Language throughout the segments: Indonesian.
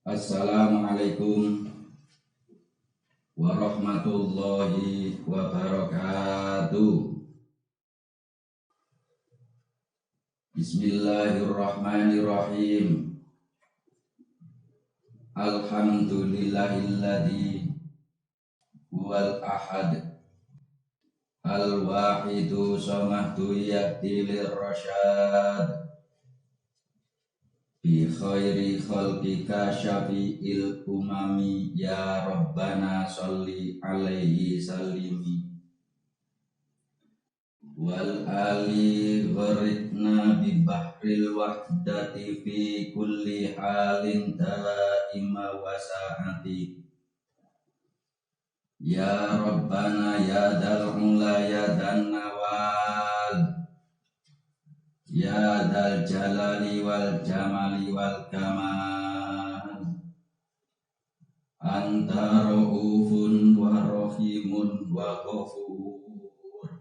Assalamualaikum warahmatullahi wabarakatuh. Bismillahirrahmanirrahim. Alhamdulillahilladzi huwal ahad al-wahidu samadu yahdi lirrasyad bi khairi khalqika syafi'il umami ya rabbana sholli alaihi sallimi wal ali gharitna bi bahril wahdati fi kulli halin daima wasa'ati ya rabbana ya dal ula ya dan nawal ya dal jalali wal jamali wal kamal anta ra'ufun wa rahimun wa ghafur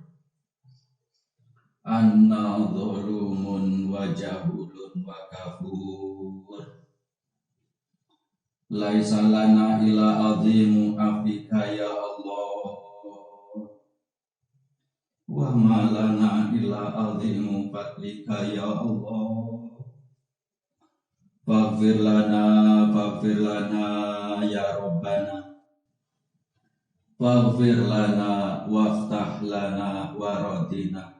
anna dhulumun wa jahulun wa kafur laisa lana ila azimu afika ya Allah wa malana illa azimu fadlika ya Allah. Faghfir lana ya Rabbana, faghfir lana waftah lana waradina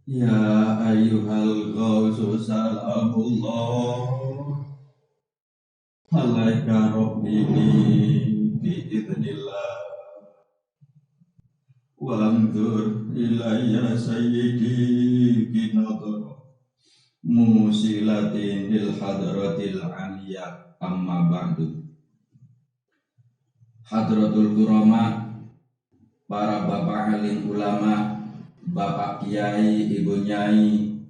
ya ayyuhal ghawsu salamullah alaika rabbi bi'idhnillah wanzur ilayya sayyidi binadhar musilatin lil hadratil aliyah amma ba'du. Hadratul kurama, para bapak alim ulama, bapak kiai, ibu nyai,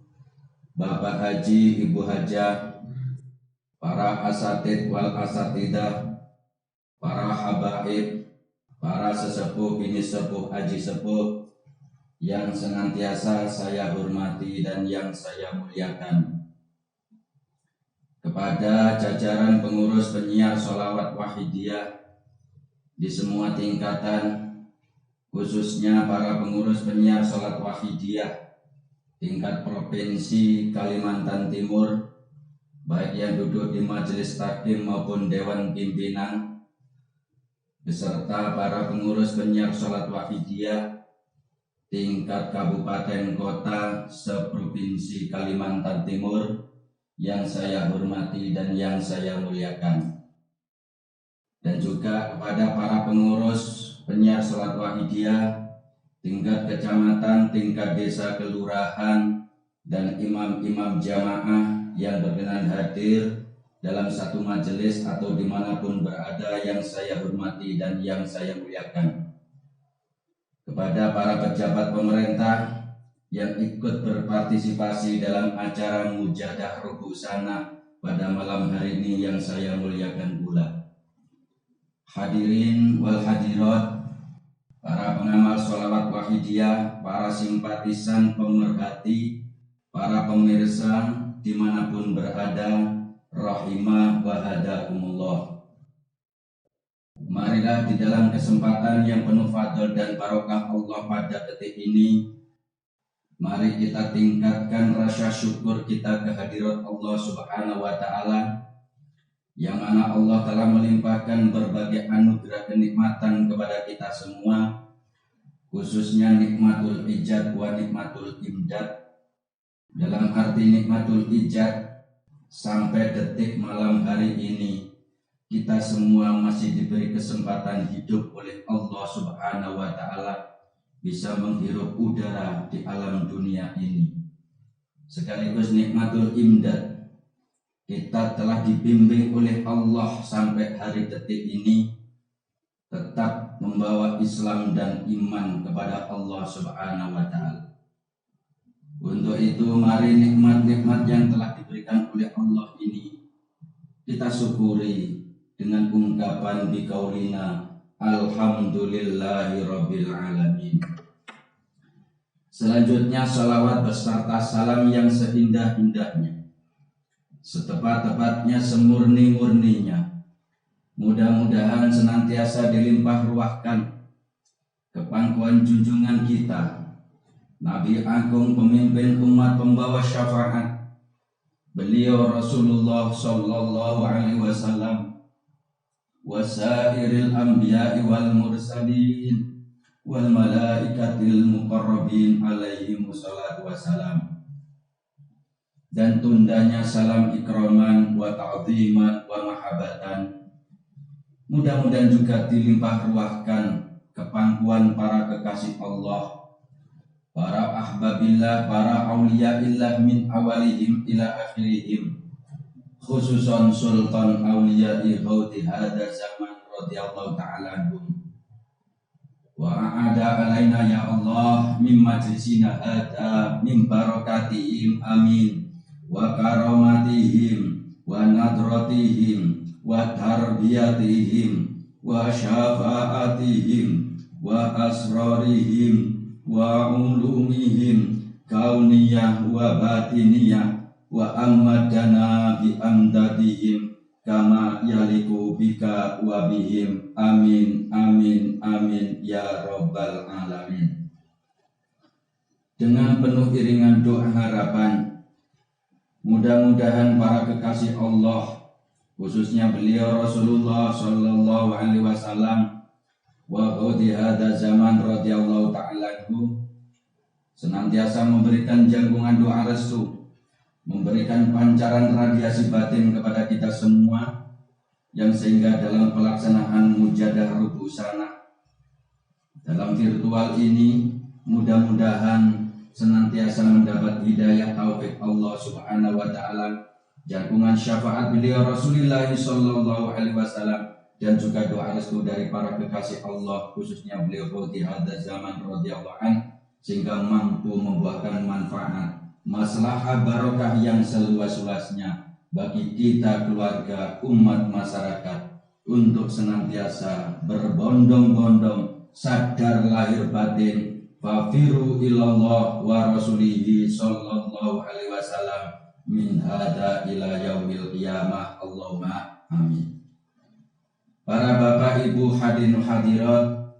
bapak haji, ibu hajah, para asatid wal asatidah, para habaib, para sesepuh bini sepuh haji sepuh yang senantiasa saya hormati dan yang saya muliakan, kepada jajaran pengurus penyiar sholawat wahidiyah di semua tingkatan, khususnya para pengurus penyiar sholat wahidiyah tingkat provinsi Kalimantan Timur, baik yang duduk di majelis taklim maupun dewan pimpinan, beserta para pengurus penyiar sholat wahidiyah tingkat kabupaten kota seprovinsi Kalimantan Timur yang saya hormati dan yang saya muliakan, dan juga kepada para pengurus penyiar sholat wahidiyah tingkat kecamatan, tingkat desa, kelurahan, dan imam-imam jamaah yang berkenan hadir dalam satu majelis atau dimanapun berada yang saya hormati dan yang saya muliakan, kepada para pejabat pemerintah yang ikut berpartisipasi dalam acara mujadah ruhusana pada malam hari ini yang saya muliakan pula. Hadirin wal hadirat, para pengamal sholawat wahidiyah, para simpatisan pemerhati, para pemirsa dimanapun berada, rahimah wa hadakumullah. Marilah di dalam kesempatan yang penuh fadl dan barokah Allah pada detik ini, mari kita tingkatkan rasa syukur kita kehadirat Allah Subhanahu wa Ta'ala, yang mana Allah telah melimpahkan berbagai anugerah kenikmatan kepada kita semua, khususnya nikmatul ijad wa nikmatul imdad. Dalam arti nikmatul ijad, sampai detik malam hari ini kita semua masih diberi kesempatan hidup oleh Allah Subhanahu wa Ta'ala, bisa menghirup udara di alam dunia ini. Sekaligus nikmatul imdad, kita telah dibimbing oleh Allah sampai hari detik ini tetap membawa Islam dan iman kepada Allah Subhanahu wa Ta'ala. Untuk itu mari nikmat-nikmat yang telah diberikan oleh Allah ini kita syukuri dengan ungkapan biqaulina alhamdulillahi rabbil alamin. Selanjutnya salawat beserta salam yang seindah-indahnya setepat-tepatnya, semurni-murninya. Mudah-mudahan senantiasa dilimpah ruahkan kepangkuan junjungan kita, Nabi Agung, pemimpin umat, pembawa syafaat, beliau Rasulullah Sallallahu Alaihi Wasallam, wasairil anbiya'i wal mursalin wal malaikatil muqarrabin alaihi wassalatu wassalam, dan tundanya salam ikraman wa ta'ziman wa mahabbatan. Mudah-mudahan juga dilimpah ruahkan kepangkuan para kekasih Allah, para ahbabillah, para awliyaillah min awalihim ila akhirihim, khususan sultan awliya'i ghauti hadha zaman radhiyallahu ta'ala anhum. Wa a'ada alaina ya Allah min majlisina hadha min barakatihim amin, wa karamatihim wa nadratihim wa tarbiyatihim wa syafa'atihim wa asrarihim wa ulumihim kauniyah wa batiniyah, wa ammadana bi amdadihim kama yaliku bika wa bihim amin amin amin ya rabbal alamin. Dengan penuh iringan doa harapan, mudah-mudahan para kekasih Allah, khususnya beliau Rasulullah Sallallahu Alaihi Wasallam wa qadi hadza zaman radhiyallahu ta'ala anhu, senantiasa memberikan jangkungan doa restu, memberikan pancaran radiasi batin kepada kita semua, yang sehingga dalam pelaksanaan mujadah rubusana dalam virtual ini mudah-mudahan senantiasa mendapat hidayah taufik Allah Subhanahu wa taala, jangkungan syafaat beliau Rasulullah Sallallahu Alaihi Wasallam, dan juga doa restu dari para kekasih Allah, khususnya beliau qadi hadza zaman radhiyallahu anhu, sehingga mampu membuahkan manfaat, maslahah, barokah yang seluas-luasnya bagi kita, keluarga, umat, masyarakat, untuk senantiasa berbondong-bondong sadar lahir batin, fafiru ilallah wa rasulihi sallallahu alaihi wasallam min hada ila yaumil qiyamah, Allahumma amin. Para bapak ibu hadirin hadirat,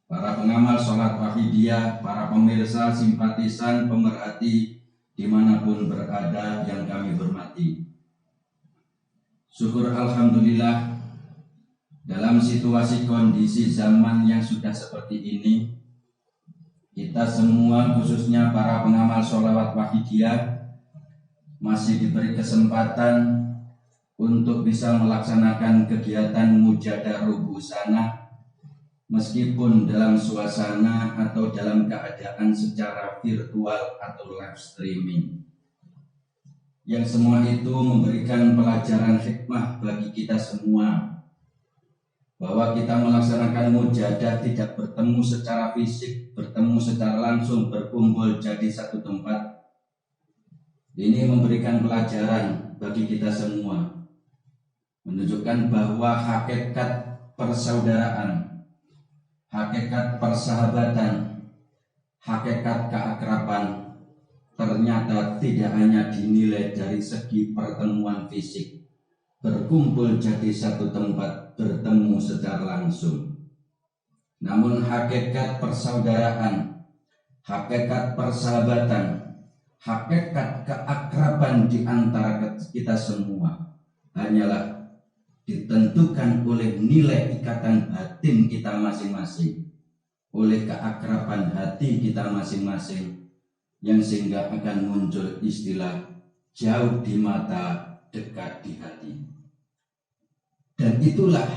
para pengamal sholat wahidiyah, para pemirsa, simpatisan, pemerhati dimanapun berada yang kami hormati, syukur alhamdulillah, dalam situasi kondisi zaman yang sudah seperti ini, kita semua khususnya para pengamal sholawat wahidiyah masih diberi kesempatan untuk bisa melaksanakan kegiatan mujadah rubusana, meskipun dalam suasana atau dalam keadaan secara virtual atau live streaming, yang semua itu memberikan pelajaran hikmah bagi kita semua, bahwa kita melaksanakan mujadah tidak bertemu secara fisik, bertemu secara langsung, berkumpul jadi satu tempat. Ini memberikan pelajaran bagi kita semua, menunjukkan bahwa hakikat persaudaraan, hakikat persahabatan, hakikat keakraban ternyata tidak hanya dinilai dari segi pertemuan fisik, berkumpul jadi satu tempat, bertemu secara langsung. Namun hakikat persaudaraan, hakikat persahabatan, hakikat keakraban di antara kita semua hanyalah ditentukan oleh nilai ikatan batin kita masing-masing, oleh keakraban hati kita masing-masing, yang sehingga akan muncul istilah jauh di mata, dekat di hati. Dan itulah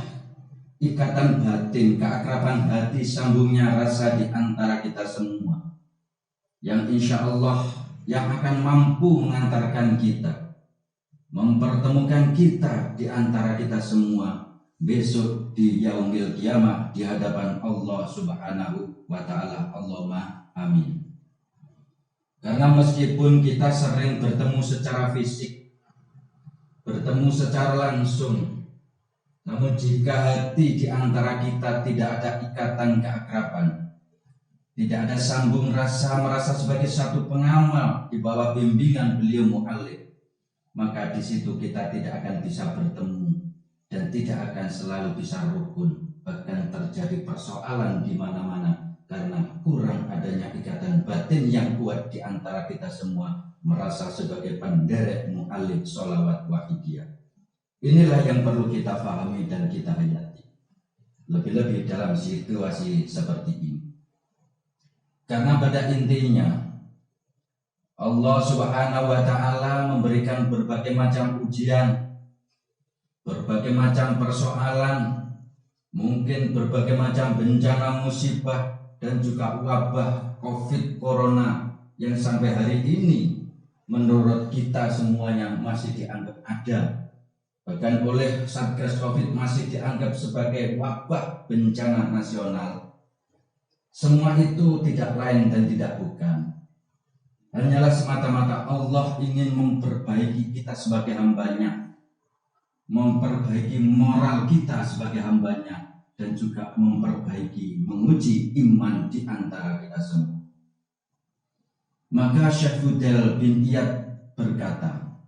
ikatan batin, keakraban hati, sambungnya rasa di antara kita semua, yang insya Allah yang akan mampu mengantarkan kita, mempertemukan kita di antara kita semua besok di yaumil qiyamah di hadapan Allah Subhanahu wa taala. Allahumma amin. Karena meskipun kita sering bertemu secara fisik, bertemu secara langsung, namun jika hati di antara kita tidak ada ikatan keakraban, tidak ada sambung rasa, merasa sebagai satu pengamal di bawah bimbingan beliau mu'allim, maka di situ kita tidak akan bisa bertemu dan tidak akan selalu bisa rukun. Bahkan terjadi persoalan di mana-mana karena kurang adanya ikatan batin yang kuat di antara kita semua merasa sebagai penderek mu'alif sholawat wahidiyah. Inilah yang perlu kita pahami dan kita hayati, lebih-lebih dalam situasi seperti ini. Karena pada intinya Allah Subhanahu wa ta'ala memberikan berbagai macam ujian, berbagai macam persoalan, mungkin berbagai macam bencana musibah dan juga wabah COVID Corona yang sampai hari ini menurut kita semuanya masih dianggap ada. Bahkan oleh Satgas COVID masih dianggap sebagai wabah bencana nasional. Semua itu tidak lain dan tidak bukan, hanyalah semata-mata Allah ingin memperbaiki kita sebagai hambanya, memperbaiki moral kita sebagai hambanya, dan juga memperbaiki, menguji iman di antara kita semua. Maka Syekh Fudel bin Iyad berkata,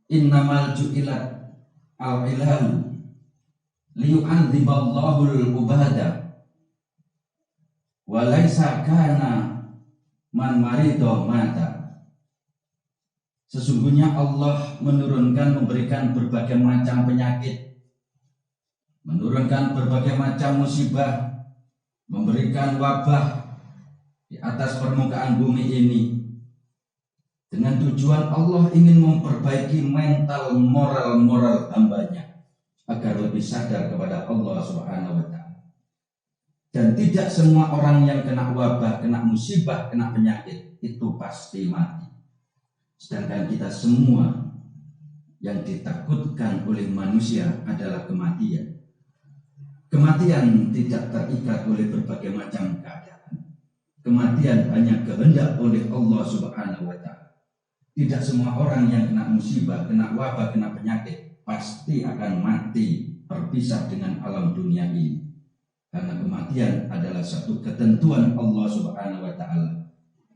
innamal ju'ilat al-ilalu liyu'adziballahu al-ubada wa laisa kana man marido mata. Sesungguhnya Allah memberikan berbagai macam penyakit, menurunkan berbagai macam musibah, memberikan wabah di atas permukaan bumi ini dengan tujuan Allah ingin memperbaiki mental moral hambanya agar lebih sadar kepada Allah Subhanahu wa ta'ala. Dan tidak semua orang yang kena wabah, kena musibah, kena penyakit itu pasti mati. Sedangkan kita semua yang ditakutkan oleh manusia adalah kematian. Kematian tidak terikat oleh berbagai macam keadaan. Kematian hanya kehendak oleh Allah Subhanahu wa ta'ala. Tidak semua orang yang kena musibah, kena wabah, kena penyakit pasti akan mati berpisah dengan alam dunia ini. Karena kematian adalah satu ketentuan Allah Subhanahu wa ta'ala.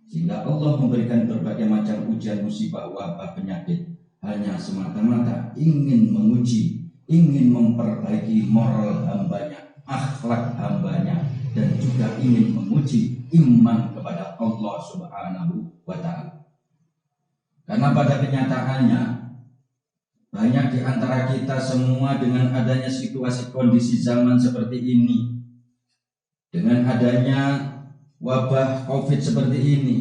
Sehingga Allah memberikan berbagai macam ujian, musibah, wabah, penyakit hanya semata-mata ingin menguji, ingin memperbaiki moral hambanya, akhlak hambanya, dan juga ingin menguji iman kepada Allah Subhanahu wa ta'ala. Karena pada kenyataannya banyak di antara kita semua dengan adanya situasi kondisi zaman seperti ini, dengan adanya wabah COVID seperti ini,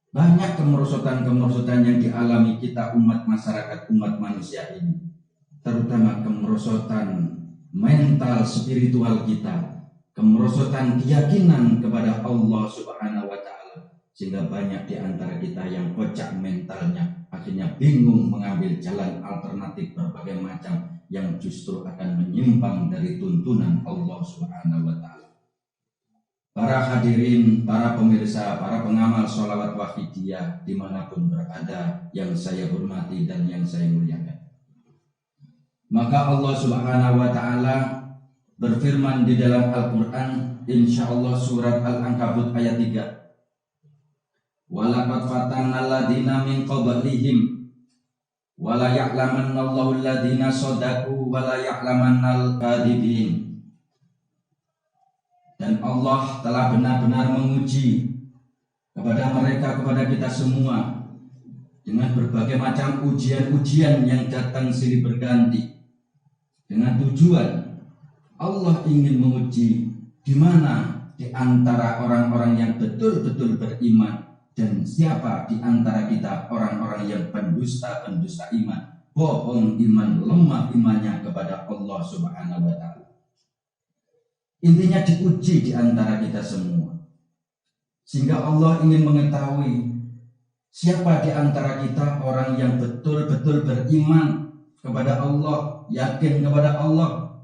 banyak kemerosotan-kemerosotan yang dialami kita umat masyarakat, umat manusia ini. Terutama kemerosotan mental spiritual kita, kemerosotan keyakinan kepada Allah Subhanahu wa ta'ala. Sehingga banyak di antara kita yang kocak mentalnya, akhirnya bingung mengambil jalan alternatif berbagai macam yang justru akan menyimpang dari tuntunan Allah Subhanahu wa ta'ala. Para hadirin, para pemirsa, para pengamal sholawat wahidiyah dimanapun berada yang saya hormati dan yang saya muliakan. Maka Allah Subhanahu wa ta'ala berfirman di dalam Al-Quran, insyaallah surat Al-Ankabut ayat 3. Walaqad fatanna alladziina min qablihim wa la ya'lamanna Allahu alladziina shadaqu wa la ya'lamannal kadhibin. Dan Allah telah benar-benar menguji kepada mereka, kepada kita semua dengan berbagai macam ujian-ujian yang datang silih berganti, dengan tujuan Allah ingin menguji di mana di antara orang-orang yang betul-betul beriman dan siapa di antara kita orang-orang yang pendusta-pendusta iman, bohong iman, lemah imannya kepada Allah Subhanahu wa ta'ala. Intinya diuji di antara kita semua, sehingga Allah ingin mengetahui siapa di antara kita orang yang betul-betul beriman kepada Allah, yakin kepada Allah,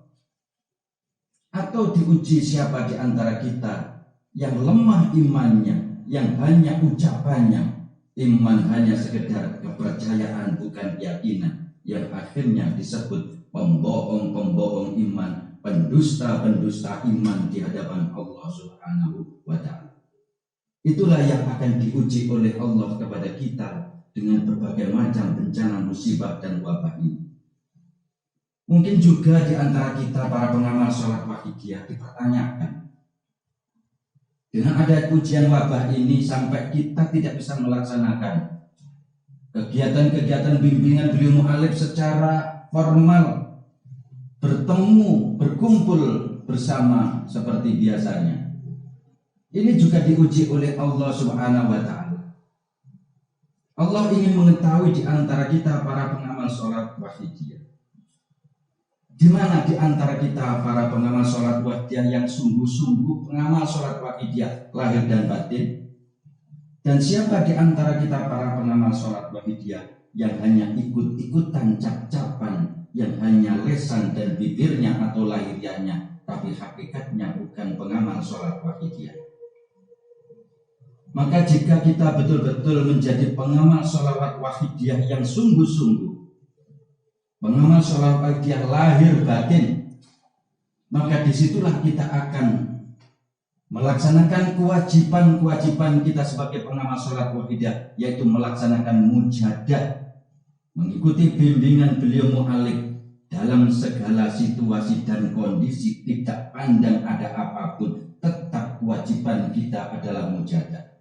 atau diuji siapa di antara kita yang lemah imannya, yang hanya ucapannya iman hanya sekedar kepercayaan bukan keyakinan, yang akhirnya disebut pembohong-pembohong iman, pendusta-pendusta iman di hadapan Allah Subhanahu wa ta'ala. Itulah yang akan diuji oleh Allah kepada kita dengan berbagai macam bencana, musibah, dan wabah ini. Mungkin juga di antara kita para pengamal sholat wahidiyah dipertanyakan, dengan ada ujian wabah ini sampai kita tidak bisa melaksanakan kegiatan-kegiatan bimbingan beliau mu'alif secara formal, bertemu, berkumpul bersama seperti biasanya. Ini juga diuji oleh Allah Subhanahu wa Ta'ala. Allah ingin mengetahui di antara kita para pengamal sholat wahidiyah, di mana di antara kita para pengamal sholat wahidiyah yang sungguh-sungguh pengamal sholat wahidiyah lahir dan batin, dan siapa di antara kita para pengamal sholat wahidiyah yang hanya ikut-ikutan cap-capan, yang hanya lesan dan bibirnya atau lahiriahnya, tapi hakikatnya bukan pengamal sholat wahidiyah. Maka jika kita betul-betul menjadi pengamal sholat wahidiyah yang sungguh-sungguh, pengamal sholat wahidiyah lahir batin, maka disitulah kita akan melaksanakan kewajiban-kewajiban kita sebagai pengamal sholat wahidiyah, yaitu melaksanakan mujadah, mengikuti bimbingan beliau mu'alif dalam segala situasi dan kondisi, tidak pandang ada apapun, tetap kewajiban kita adalah mujadah.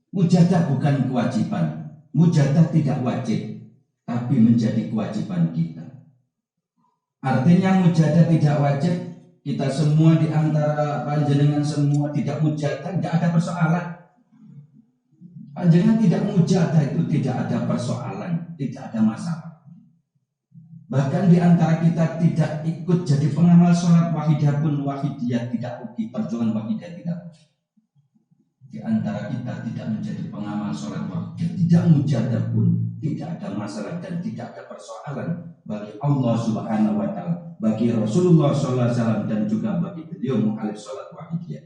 Mujadah bukan kewajiban, mujadah tidak wajib, tapi menjadi kewajiban kita. Artinya mujadah tidak wajib, kita semua di antara panjenengan semua tidak mujadah, tidak ada persoalan. Panjenengan tidak mujadah itu tidak ada persoalan, tidak ada masalah. Bahkan di antara kita tidak ikut jadi pengamal sholat wahidiyah pun wahidiyah tidak rugi, perjuangan wahidiyah tidak rugi. Di antara kita tidak menjadi pengamal sholat wahidiyah, tidak mujadah pun tidak ada masalah dan tidak ada persoalan bagi Allah Subhanahu wa Ta'ala, bagi Rasulullah SAW, dan juga bagi beliau mu'alif sholat wahidiyah.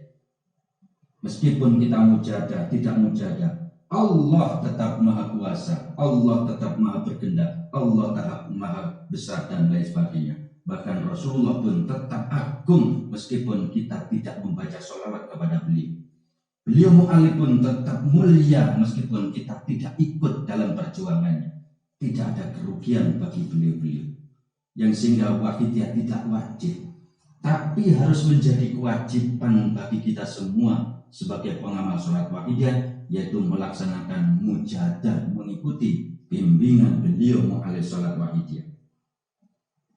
Meskipun kita mujadah, tidak mujadah, Allah tetap maha kuasa, Allah tetap maha berkehendak, Allah tetap maha besar dan lain sebagainya. Bahkan Rasulullah pun tetap agung meskipun kita tidak membaca sholawat kepada beliau. Beliau mu'alif pun tetap mulia meskipun kita tidak ikut dalam perjuangannya. Tidak ada kerugian bagi beliau-beliau, yang sehingga wahidiyah tidak wajib, tapi harus menjadi kewajiban bagi kita semua sebagai pengamal sholat wahidiyah, yaitu melaksanakan mujadah, mengikuti bimbingan beliau mu'alif sholat wahidiyah.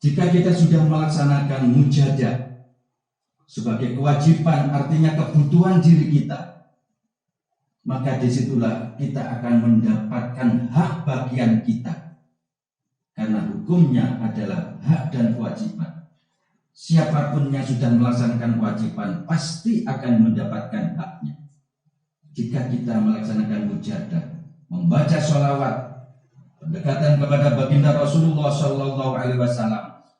Jika kita sudah melaksanakan mujadah sebagai kewajiban, artinya kebutuhan diri kita, maka disitulah kita akan mendapatkan hak bagian kita, karena hukumnya adalah hak dan kewajiban. Siapapun yang sudah melaksanakan kewajiban pasti akan mendapatkan haknya. Jika kita melaksanakan mujadah, membaca sholawat, pendekatan kepada baginda Rasulullah SAW,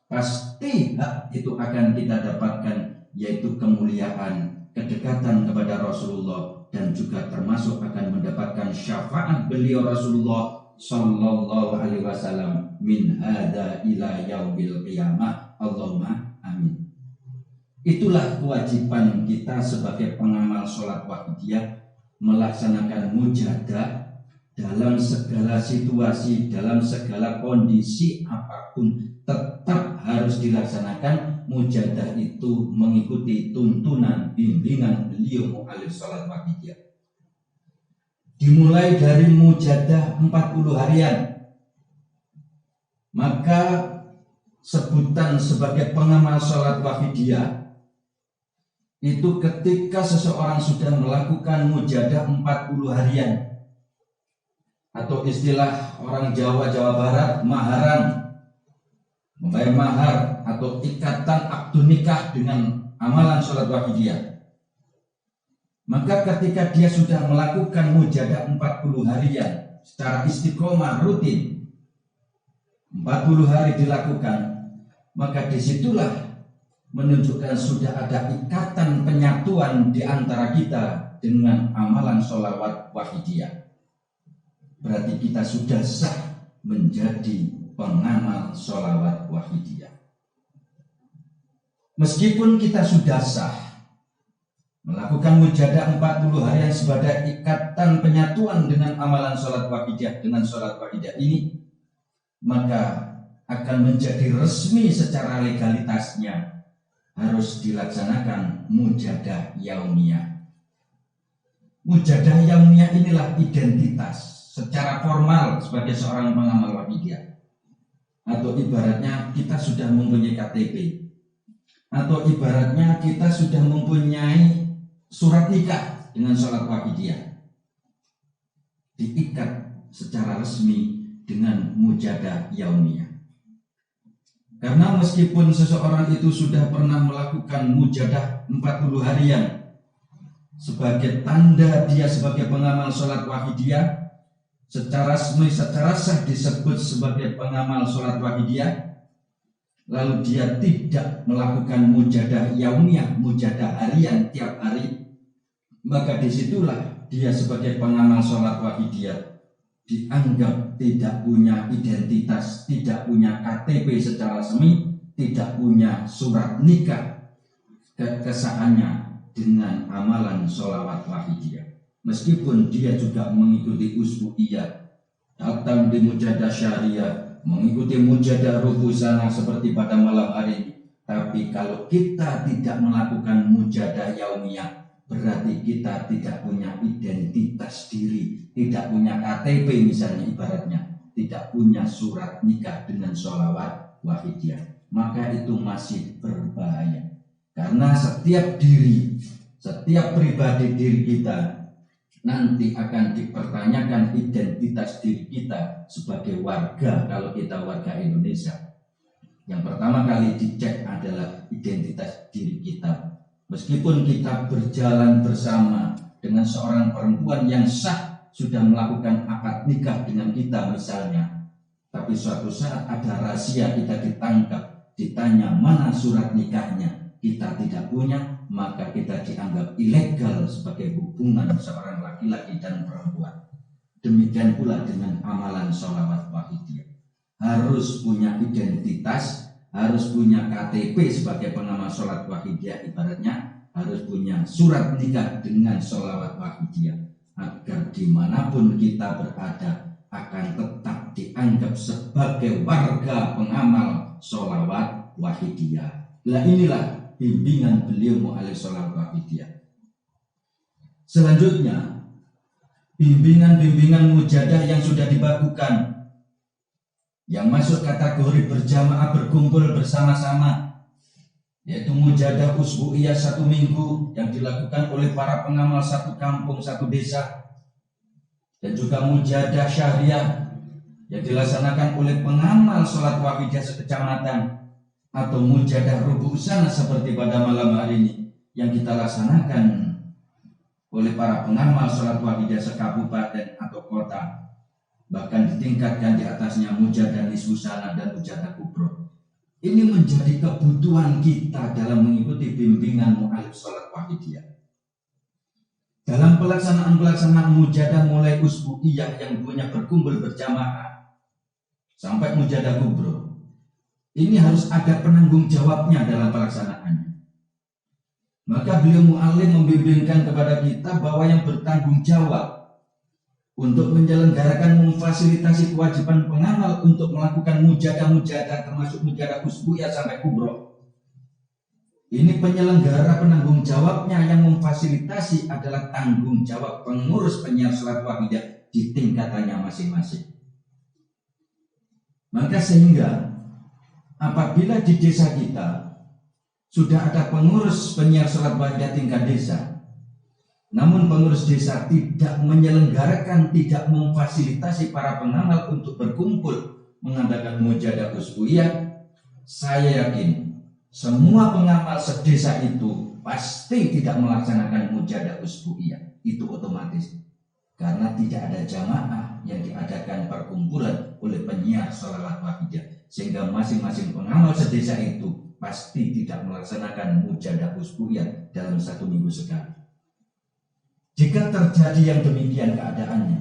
pasti hak itu akan kita dapatkan, yaitu kemuliaan, kedekatan kepada Rasulullah, dan juga termasuk akan mendapatkan syafaat beliau Rasulullah sallallahu alaihi wasallam min hada ila yaumil qiyamah. Allahumma amin. Itulah kewajiban kita sebagai pengamal sholat wahidiyah, melaksanakan mujadah dalam segala situasi, dalam segala kondisi apapun, tetap harus dilaksanakan. Mujadah itu mengikuti tuntunan bimbingan beliau mu'alif sholat wahidiyah. Dimulai dari mujadah 40 harian, maka sebutan sebagai pengamal sholat wahidiyah itu ketika seseorang sudah melakukan mujadah 40 harian, atau istilah orang Jawa Barat, maharan, membayar mahar atau ikatan akdu nikah dengan amalan sholat wahidiyah. Maka ketika dia sudah melakukan mujadah 40 harian secara istiqomah rutin, 40 hari dilakukan, maka disitulah menunjukkan sudah ada ikatan penyatuan di antara kita dengan amalan sholawat wahidiyah. Berarti kita sudah sah menjadi pengamal sholawat wahidiyah. Meskipun kita sudah sah, melakukan mujadah 40 harian sebagai ikatan penyatuan dengan amalan sholat wahidiyah. Dengan sholat wahidiyah ini maka akan menjadi resmi secara legalitasnya harus dilaksanakan mujadah yaumiyah. Mujadah yaumiyah inilah identitas secara formal sebagai seorang pengamal wahidiyah. Atau ibaratnya kita sudah mempunyai KTP, atau ibaratnya kita sudah mempunyai surat nikah dengan sholat wahidiyah, diikat secara resmi dengan mujadah yaumiyah. Karena meskipun seseorang itu sudah pernah melakukan mujadah 40 harian sebagai tanda dia sebagai pengamal sholat wahidiyah, secara resmi, secara sah disebut sebagai pengamal sholat wahidiyah, lalu dia tidak melakukan mujadah yaumiyah, mujadah harian tiap hari, maka disitulah dia sebagai pengamal sholat wahidiyah dianggap tidak punya identitas, tidak punya KTP secara resmi, tidak punya surat nikah kesahannya dengan amalan sholawat wahidiyah. Meskipun dia juga mengikuti usbu'iyah, datang di mujadah syariah, mengikuti mujadah rubusana seperti pada malam hari ini, tapi kalau kita tidak melakukan mujadah yaumiyah, berarti kita tidak punya identitas diri, tidak punya KTP misalnya ibaratnya, tidak punya surat nikah dengan sholawat wahidiyah. Maka itu masih berbahaya. Karena setiap diri, setiap pribadi diri kita nanti akan dipertanyakan identitas diri kita sebagai warga. Kalau kita warga Indonesia, yang pertama kali dicek adalah identitas diri kita. Meskipun kita berjalan bersama dengan seorang perempuan yang sah, sudah melakukan akad nikah dengan kita misalnya, tapi suatu saat ada rahasia, kita ditangkap, ditanya mana surat nikahnya, kita tidak punya, maka kita dianggap ilegal sebagai hubungan seorang laki-laki dan perempuan. Demikian pula dengan amalan sholawat wahidiyah. Harus punya identitas, harus punya KTP sebagai pengamal sholat wahidiyah, ibaratnya harus punya surat nikah dengan sholawat wahidiyah, agar dimanapun kita berada akan tetap dianggap sebagai warga pengamal sholawat wahidiyah. Nah inilah bimbingan beliau mu'alif sholawat wahidiyah. Selanjutnya, bimbingan-bimbingan mujadah yang sudah dibakukan, yang masuk kategori berjamaah berkumpul bersama-sama, yaitu mujadah usbu'iyah 1 minggu yang dilakukan oleh para pengamal satu kampung, satu desa, dan juga mujadah syariah yang dilaksanakan oleh pengamal sholat wahidiyah sekecamatan, atau mujadah rubusana seperti pada malam hari ini yang kita laksanakan oleh para pengamal sholat wahidiyah sekabupaten atau kota. Bahkan ditingkatkan di atasnya mujadah nisbusana dan mujadah kubro. Ini menjadi kebutuhan kita dalam mengikuti bimbingan mu'alif sholat wahidiyah. Dalam pelaksanaan mujadah mulai usbu'iyah yang duanya berkumpul berjamaah sampai mujadah kubro, ini harus ada penanggung jawabnya dalam pelaksanaannya. Maka beliau mu'alif membimbingkan kepada kita bahwa yang bertanggung jawab untuk menyelenggarakan, memfasilitasi kewajiban pengamal untuk melakukan mujadah-mujadah, termasuk mujadah usbu'iyah sampai kubro, ini penyelenggara penanggung jawabnya yang memfasilitasi adalah tanggung jawab pengurus penyiar sholat wahidiyah di tingkatannya masing-masing. Maka sehingga apabila di desa kita sudah ada pengurus penyiar sholat wahidiyah tingkat desa, namun pengurus desa tidak menyelenggarakan, tidak memfasilitasi para pengamal untuk berkumpul mengadakan mujadah usbu'iyah, saya yakin semua pengamal sedesa itu pasti tidak melaksanakan mujadah usbu'iyah. Itu otomatis, karena tidak ada jamaah yang diadakan perkumpulan oleh penyiar sholawat wahidiyah, sehingga masing-masing pengamal sedesa itu pasti tidak melaksanakan mujadah usbu'iyah dalam 1 minggu sekali. Jika terjadi yang demikian keadaannya,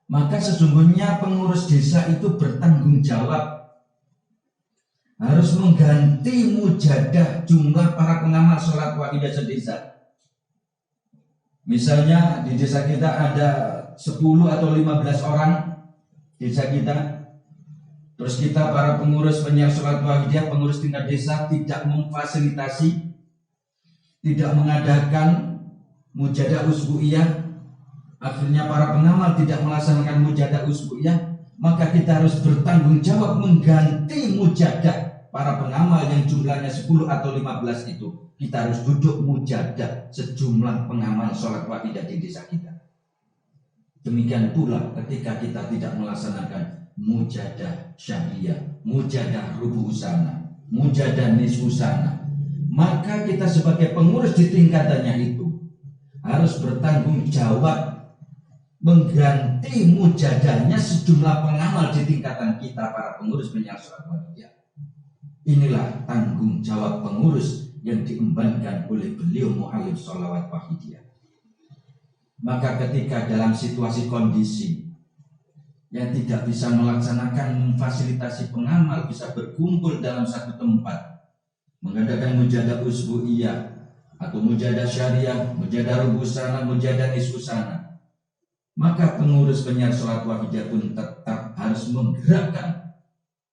maka sesungguhnya pengurus desa itu bertanggung jawab, harus mengganti mujadah jumlah para pengamal sholat wahidiyah sedesa Misalnya di desa kita ada 10 atau 15 orang desa kita. Terus kita para pengurus penyiar sholat wahidiyah, pengurus tingkat desa tidak memfasilitasi, tidak mengadakan mujadah usbu'iyah. Akhirnya para pengamal tidak melaksanakan mujadah usbu'iyah, maka kita harus bertanggung jawab mengganti mujadah para pengamal yang jumlahnya 10 atau 15 itu. Kita harus duduk mujadah sejumlah pengamal sholat wahidiyah di desa kita. Demikian pula ketika kita tidak melaksanakan mujadah syariah, mujadah rubuhusana, mujadah nisfusana, maka kita sebagai pengurus di tingkatannya itu harus bertanggung jawab mengganti mujadahnya sejumlah pengamal di tingkatan kita para pengurus penyiar sholat wahidiyah. Inilah tanggung jawab pengurus yang diembankan oleh beliau mu'allim sholawat wahidiyah. Maka ketika dalam situasi kondisi yang tidak bisa melaksanakan memfasilitasi pengamal bisa berkumpul dalam satu tempat mengadakan mujadah usbu'iyah atau mujadah syariah, mujadah rubusana, mujadah nisfusana, maka pengurus penyiar sholat wahidiyah pun tetap harus menggerakkan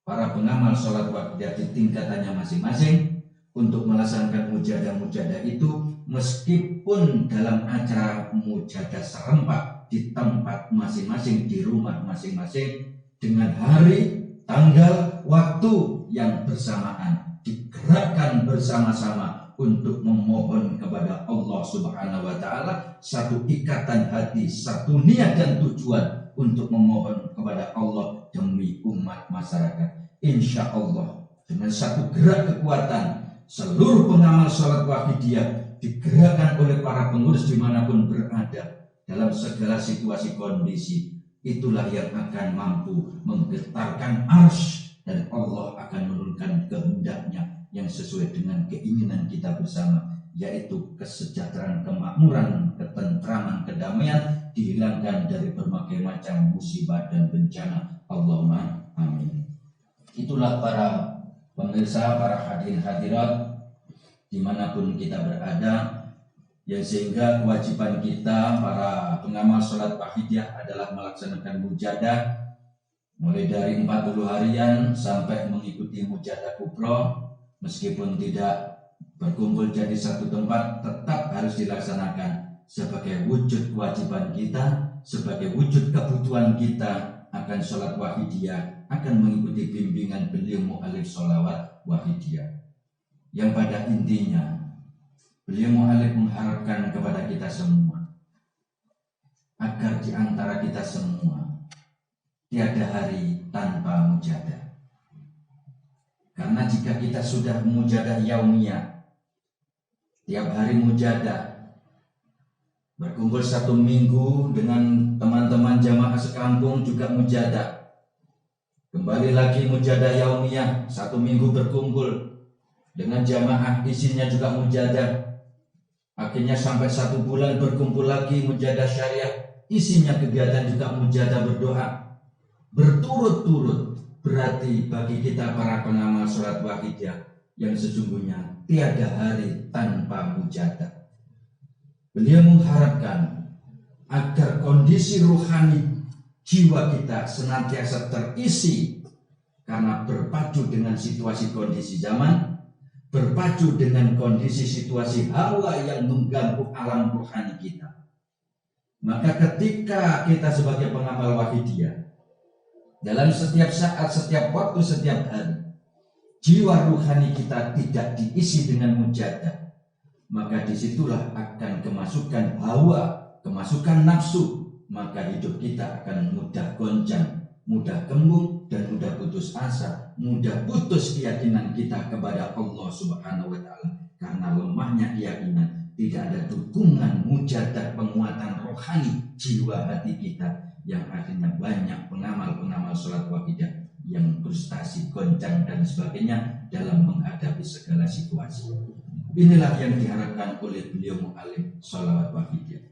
para pengamal sholat wahidiyah di tingkatannya masing-masing untuk melaksanakan mujadah-mujadah itu, meskipun dalam acara mujadah serempak di tempat masing-masing, di rumah masing-masing, dengan hari, tanggal, waktu yang bersamaan, digerakkan bersama-sama untuk memohon kepada Allah Subhanahu wa Ta'ala, satu ikatan hati, satu niat dan tujuan untuk memohon kepada Allah demi umat masyarakat. Insya Allah dengan satu gerak kekuatan seluruh pengamal sholat wahidiyah digerakkan oleh para pengurus dimanapun berada dalam segala situasi kondisi, itulah yang akan mampu menggetarkan arsy dan Allah akan menurunkan kehendaknya yang sesuai dengan keinginan kita bersama, yaitu kesejahteraan, kemakmuran, ketentraman, kedamaian, dihilangkan dari berbagai macam musibah dan bencana. Allahumma amin. Itulah para pemirsa, para hadirin hadirat dimanapun kita berada, yang sehingga kewajiban kita para pengamal sholat wahidiyah adalah melaksanakan mujadah mulai dari 40 harian sampai mengikuti mujadah kubro. Meskipun tidak berkumpul jadi satu tempat, tetap harus dilaksanakan sebagai wujud kewajiban kita, sebagai wujud kebutuhan kita akan sholat wahidiyah, akan mengikuti bimbingan beliau mu'alif sholawat wahidiyah, yang pada intinya beliau mu'alif mengharapkan kepada kita semua agar di antara kita semua tiada hari tanpa mujadah. Karena jika kita sudah mujadah yaumiyah, tiap hari mujadah, berkumpul satu minggu dengan teman-teman jamaah sekampung juga mujadah, kembali lagi mujadah yaumiyah, satu minggu berkumpul dengan jamaah isinya juga mujadah, akhirnya sampai 1 bulan berkumpul lagi mujadah syariah, isinya kegiatan juga mujadah berdoa, berturut-turut. Berarti bagi kita para pengamal sholat wahidiyah yang sesungguhnya tiada hari tanpa mujadah. Beliau mengharapkan agar kondisi ruhani jiwa kita senantiasa terisi, karena berpacu dengan situasi kondisi zaman, berpacu dengan kondisi situasi hawa yang mengganggu alam ruhani kita. Maka ketika kita sebagai pengamal wahidiyah dalam setiap saat, setiap waktu, setiap hari, jiwa ruhani kita tidak diisi dengan mujadah, maka disitulah akan kemasukan hawa, kemasukan nafsu, maka hidup kita akan mudah goncang, mudah kembung, dan mudah putus asa, mudah putus keyakinan kita kepada Allah Subhanahu wa Ta'ala, karena lemahnya keyakinan, tidak ada dukungan mujadah penguatan rohani jiwa hati kita, yang akhirnya banyak pengamal-pengamal sholat wahidiyah yang frustasi, goncang dan sebagainya dalam menghadapi segala situasi. Inilah yang diharapkan oleh beliau mu'allim sholawat wahidiyah,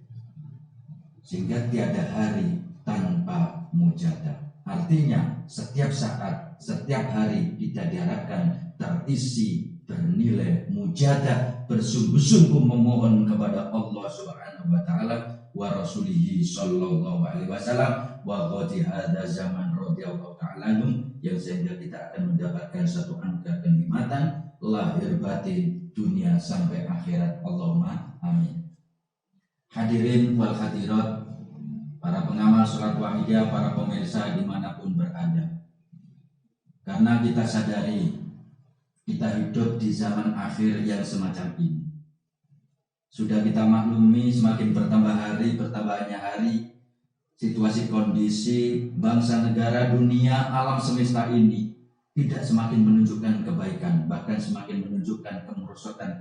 sehingga tiada hari tanpa mujadah. Artinya setiap saat, setiap hari kita diharapkan terisi bernilai mujadah, bersungguh-sungguh memohon kepada Allah Subhanahu wa taala wa rasulihi sallallahu alaihi wasallam wa qadi hadza zaman radhiyallahu ta'ala yang sehingga kita akan mendapatkan satu angka kenikmatan lahir batin dunia sampai akhirat. Allahumma amin. Hadirin wal hadirat, para pengamal sholat wahidiyah, para pemirsa dimanapun berada, karena kita sadari kita hidup di zaman akhir yang semacam ini. Sudah kita maklumi semakin bertambah hari, bertambahnya hari, situasi kondisi bangsa negara dunia alam semesta ini tidak semakin menunjukkan kebaikan, bahkan semakin menunjukkan kemerosotan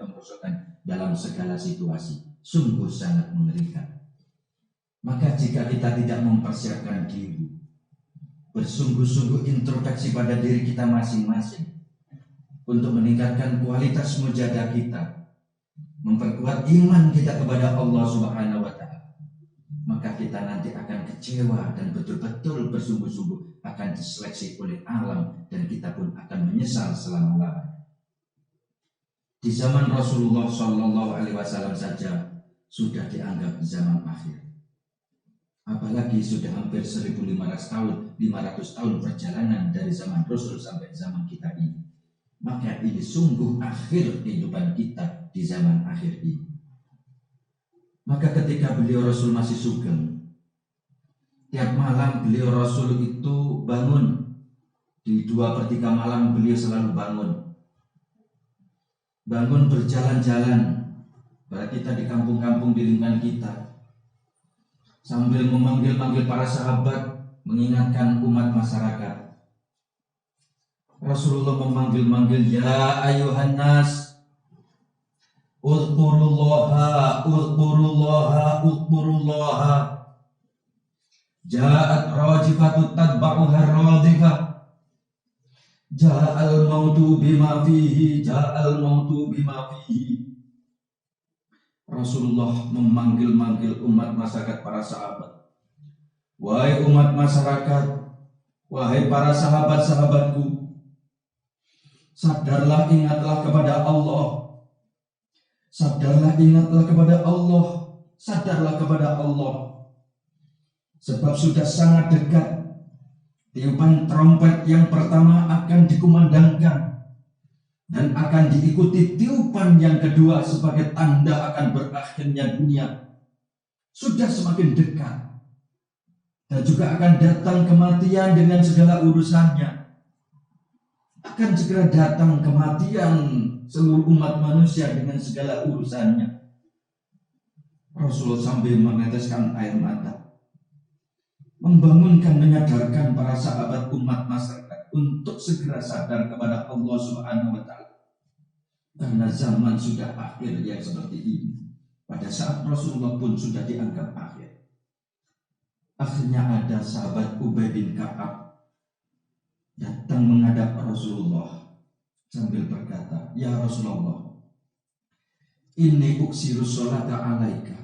dalam segala situasi. Sungguh sangat mengerikan. Maka jika kita tidak mempersiapkan diri, bersungguh-sungguh introspeksi pada diri kita masing-masing untuk meningkatkan kualitas mujadah kita, memperkuat iman kita kepada Allah Subhanahu wa taala, maka kita nanti akan kecewa dan betul-betul bersungguh-sungguh akan diseleksi oleh alam dan kita pun akan menyesal selama-lamanya. Di zaman Rasulullah Shallallahu alaihi wasallam saja sudah dianggap zaman akhir. Apalagi sudah hampir 1500 tahun perjalanan dari zaman Rasul sampai zaman kita ini. Maka ini sungguh akhir kehidupan kita di zaman akhir ini. Maka ketika beliau Rasul masih sugeng, tiap malam beliau Rasul itu bangun. Di 2/3 malam beliau selalu bangun. Bangun berjalan-jalan. Pada kita di kampung-kampung di lingkungan kita, sambil memanggil-manggil para sahabat, mengingatkan umat masyarakat. Rasulullah memanggil-manggil, ya ayuhan nas, udhkurullaha, udhkurullaha, udhkurullaha. Ja'at rajifatut tadba'uha radifah. Ja'al mautu bima fihi, ja'al mautu bima fihi. Rasulullah memanggil-manggil umat masyarakat, para sahabat. Wahai umat masyarakat, wahai para sahabat-sahabatku, sadarlah, ingatlah kepada Allah. Sadarlah, ingatlah kepada Allah. Sadarlah kepada Allah. Sebab sudah sangat dekat tiupan trompet yang pertama akan dikumandangkan dan akan diikuti tiupan yang kedua sebagai tanda akan berakhirnya dunia. Sudah semakin dekat. Dan juga akan datang kematian dengan segala urusannya. Akan segera datang kematian seluruh umat manusia dengan segala urusannya. Rasulullah sambil meneteskan air mata, membangunkan, menyadarkan para sahabat umat masyarakat untuk segera sadar kepada Allah Subhanahu wa taala. Karena zaman sudah akhir yang seperti ini. Pada saat Rasulullah pun sudah dianggap akhir. Akhirnya ada sahabat Ubay bin Ka'ab datang menghadap Rasulullah sambil berkata, ya Rasulullah, inni uksiru sholata alaika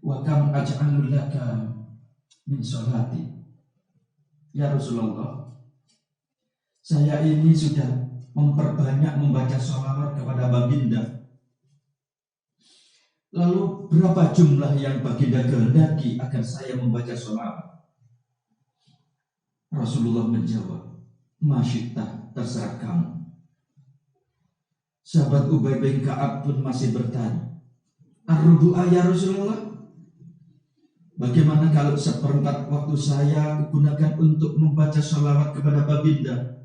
wa kam aj'alul laka min sholati. Ya Rasulullah, saya ini sudah memperbanyak membaca sholawat kepada baginda. Lalu berapa jumlah yang baginda kehendaki agar saya membaca sholawat? Rasulullah menjawab, masyitah, terserah kamu. Sahabat Ubay bin Ka'ab pun masih bertanya, ar-rubu'ah ya Rasulullah, bagaimana kalau 1/4 waktu saya gunakan untuk membaca sholawat kepada baginda?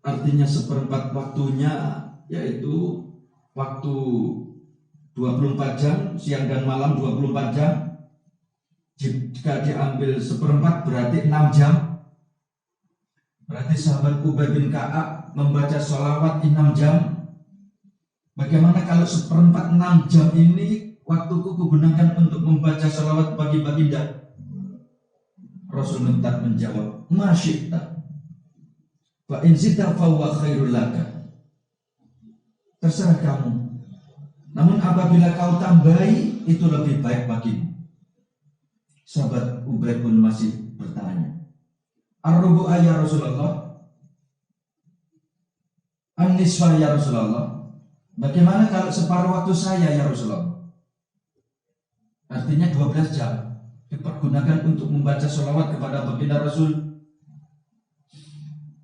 Artinya 1/4 waktunya yaitu waktu 24 jam, siang dan malam 24 jam. Jika diambil 1/4 berarti 6 jam. Berarti sahabat Ubay bin Ka'ab membaca sholawat 6 jam. Bagaimana kalau 1/4 6 jam ini waktuku kugunakan untuk membaca sholawat bagi baginda? Rasul tetap menjawab, masyitah. Wa in zidta fa huwa khairul laka. Terserah kamu. Namun apabila kau tambahi, itu lebih baik bagimu. Sahabat Ubay pun masih bertanya, ar-rubu'ah ya Rasulullah, An-nisfa ya Rasulullah. Bagaimana kalau separuh waktu saya ya Rasulullah? Artinya 12 jam dipergunakan untuk membaca sholawat kepada baginda Rasul.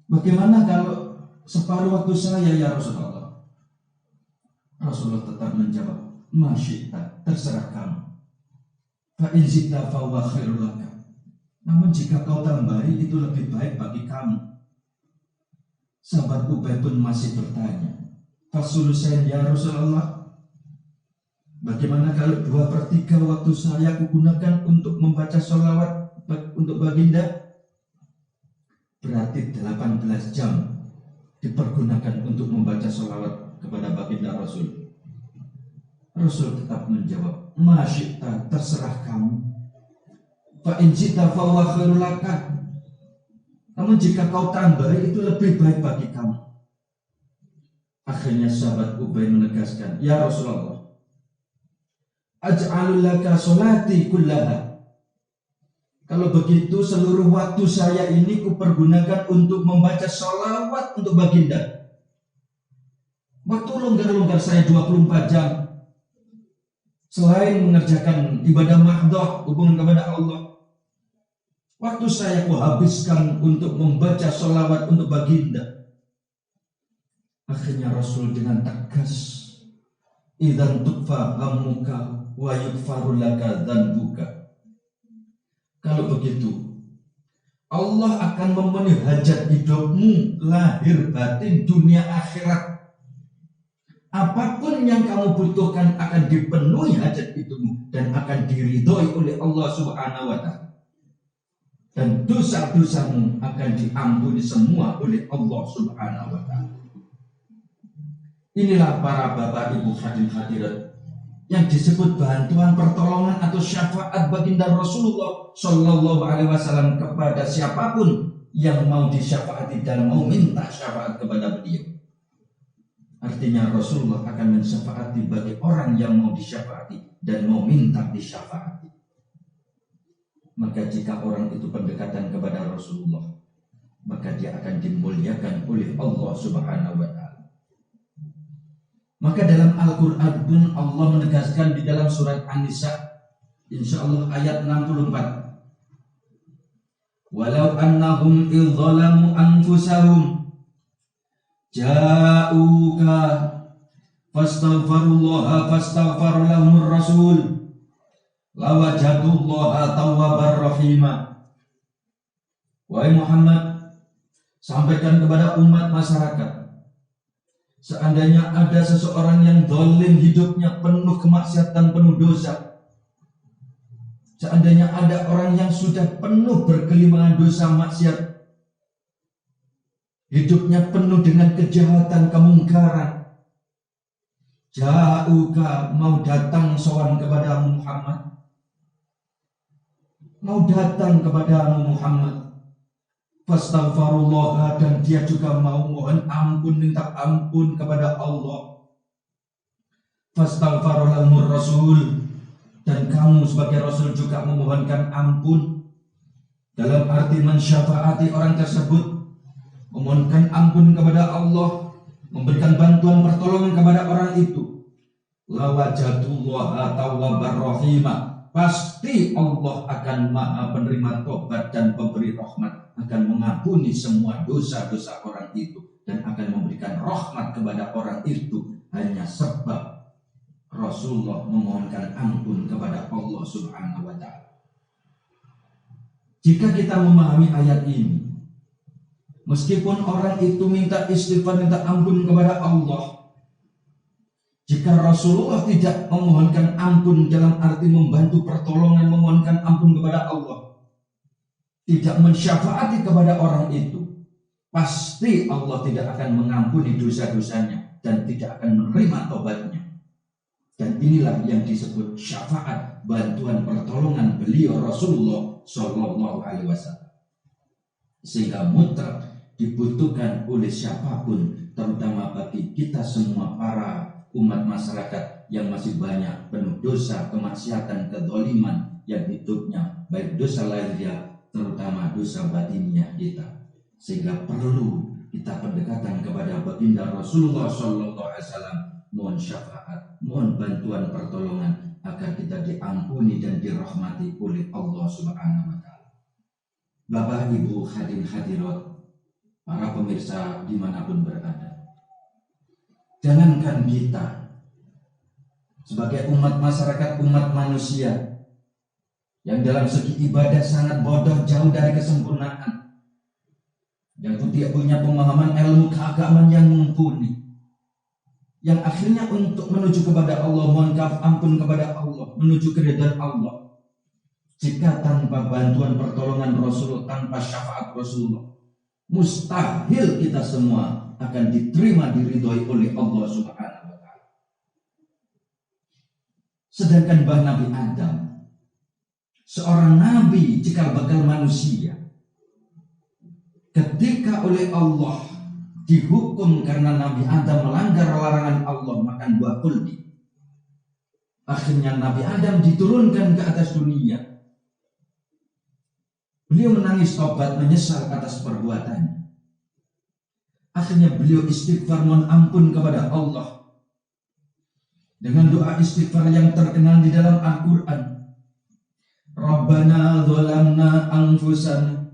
Bagaimana kalau separuh waktu saya ya Rasulullah? Rasulullah tetap menjawab, masyita, terserah kamu. Fa in zidta fa huwa khairul laka. Namun jika kau tambahi itu lebih baik bagi kamu. Sahabat Ubay pun masih bertanya, fasulusain ya Rasulullah, bagaimana kalau 2/3 waktu saya kugunakan untuk membaca sholawat untuk baginda? Berarti 18 jam dipergunakan untuk membaca sholawat kepada baginda Rasul. Rasul tetap menjawab, masyita, terserah kamu. Fa in zidta fa huwa khairul laka. Namun jika kau tambah itu lebih baik bagi kamu. Akhirnya sahabat Ubay menegaskan, ya Rasulullah, aj'alul laka sholati kullaha. Kalau begitu seluruh waktu saya ini kupergunakan untuk membaca sholawat untuk baginda. Waktu longgar-longgar saya 24 jam. Selain mengerjakan ibadah mahdoh, hubungan kepada Allah, waktu saya kuhabiskan untuk membaca sholawat untuk baginda. Akhirnya Rasul dengan tegas, idzan tukfa hammuka wa yukfaru laka dzanbuka. Kalau begitu, Allah akan memenuhi hajat hidupmu, lahir batin, dunia akhirat. Apapun yang kamu butuhkan akan dipenuhi hajat hidupmu dan akan diridhoi oleh Allah Subhanahu wa Ta'ala. Dan dosa-dosamu akan diampuni semua oleh Allah Subhanahu wa Ta'ala. Inilah para bapak ibu hadirin yang disebut bantuan pertolongan atau syafaat baginda Rasulullah Shallallahu Alaihi Wasallam kepada siapapun yang mau disyafaati dan mau minta syafaat kepada beliau. Artinya Rasulullah akan mensyafaati bagi orang yang mau disyafaati dan mau minta disyafaati. Maka jika orang itu pendekatan kepada Rasulullah, maka dia akan dimuliakan oleh Allah Subhanahu wa Ta'ala. Maka dalam Al-Quran pun Allah menegaskan di dalam surat An-Nisa, insyaallah ayat 64. Walau annahum idzalamu anfusahum ja'uka fastaghfirullaha fastaghfar lahumur rasul lawajadullaha tawwabar rahima. Wahai Muhammad, sampaikan kepada umat masyarakat, seandainya ada seseorang yang zalim hidupnya penuh kemaksiatan, penuh dosa, seandainya ada orang yang sudah penuh bergelimangan dosa maksiat, hidupnya penuh dengan kejahatan, kemungkaran, ja'uka, mau datang sowan kepada Muhammad, mau datang kepada Muhammad, fastaghfirullah, dan dia juga mau mohon ampun, minta ampun kepada Allah. Fastaghfar lahumur rasul, dan kamu sebagai rasul juga memohonkan ampun, dalam arti mensyafaati orang tersebut, memohonkan ampun kepada Allah, memberikan bantuan pertolongan kepada orang itu. Lawajatullaha tawwabar rahimah, pasti Allah akan maha penerima tobat dan pemberi rahmat, akan mengampuni semua dosa-dosa orang itu dan akan memberikan rahmat kepada orang itu hanya sebab Rasulullah memohonkan ampun kepada Allah Subhanahu wa Ta'ala. Jika kita memahami ayat ini, meskipun orang itu minta istighfar, minta ampun kepada Allah, jika Rasulullah tidak memohonkan ampun dalam arti membantu pertolongan, memohonkan ampun kepada Allah, tidak mensyafaati kepada orang itu, pasti Allah tidak akan mengampuni dosa-dosanya dan tidak akan menerima tobatnya. Dan inilah yang disebut syafaat, bantuan pertolongan beliau Rasulullah Shallallahu Alaihi Wasallam. Sehingga mutlak dibutuhkan oleh siapapun, terutama bagi kita semua para umat masyarakat yang masih banyak penuh dosa, kemaksiatan, kezaliman yang hidupnya, baik dosa lahiriah terutama dosa batinnya kita. Sehingga perlu kita pendekatan kepada baginda Rasulullah Sallallahu Alaihi Wasallam, mohon syafaat, mohon bantuan pertolongan agar kita diampuni dan dirahmati oleh Allah Subhanahu Wa Taala. Bapak Ibu hadirin hadirat, para pemirsa dimanapun berada, jangankan kita sebagai umat masyarakat, umat manusia yang dalam segi ibadah sangat bodoh, jauh dari kesempurnaan, yang tidak punya pemahaman ilmu keagamaan yang mumpuni, yang akhirnya untuk menuju kepada Allah, mohon ampun kepada Allah, menuju keridhaan Allah, jika tanpa bantuan pertolongan Rasulullah, tanpa syafaat Rasulullah, mustahil kita semua akan diterima, diridhoi oleh Allah Subhanahu Wa Taala. Sedangkan bah Nabi Adam, seorang nabi cikal bakal manusia, ketika oleh Allah dihukum karena Nabi Adam melanggar larangan Allah makan buah kuldi, akhirnya Nabi Adam diturunkan ke atas dunia. Beliau menangis tobat, menyesal atas perbuatannya. Akhirnya beliau istighfar, mohon ampun kepada Allah dengan doa istighfar yang terkenal di dalam Al-Quran. Rabbana dzalamna anfusana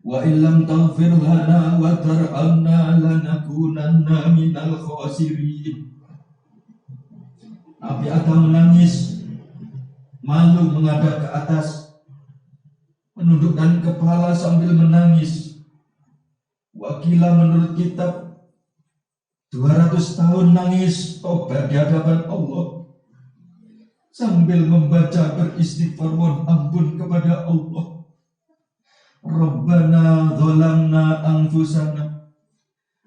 wa illam taghfir lana wa tarhamna lanakunanna minal khasirin. Nabi Adam menangis, malu menghadap ke atas, menundukkan kepala sambil menangis. Wakilah menurut kitab 200 tahun nangis tobat di hadapan Allah sambil membaca beristighfar, mohon ampun kepada Allah. Rabbana dzalamna anfusana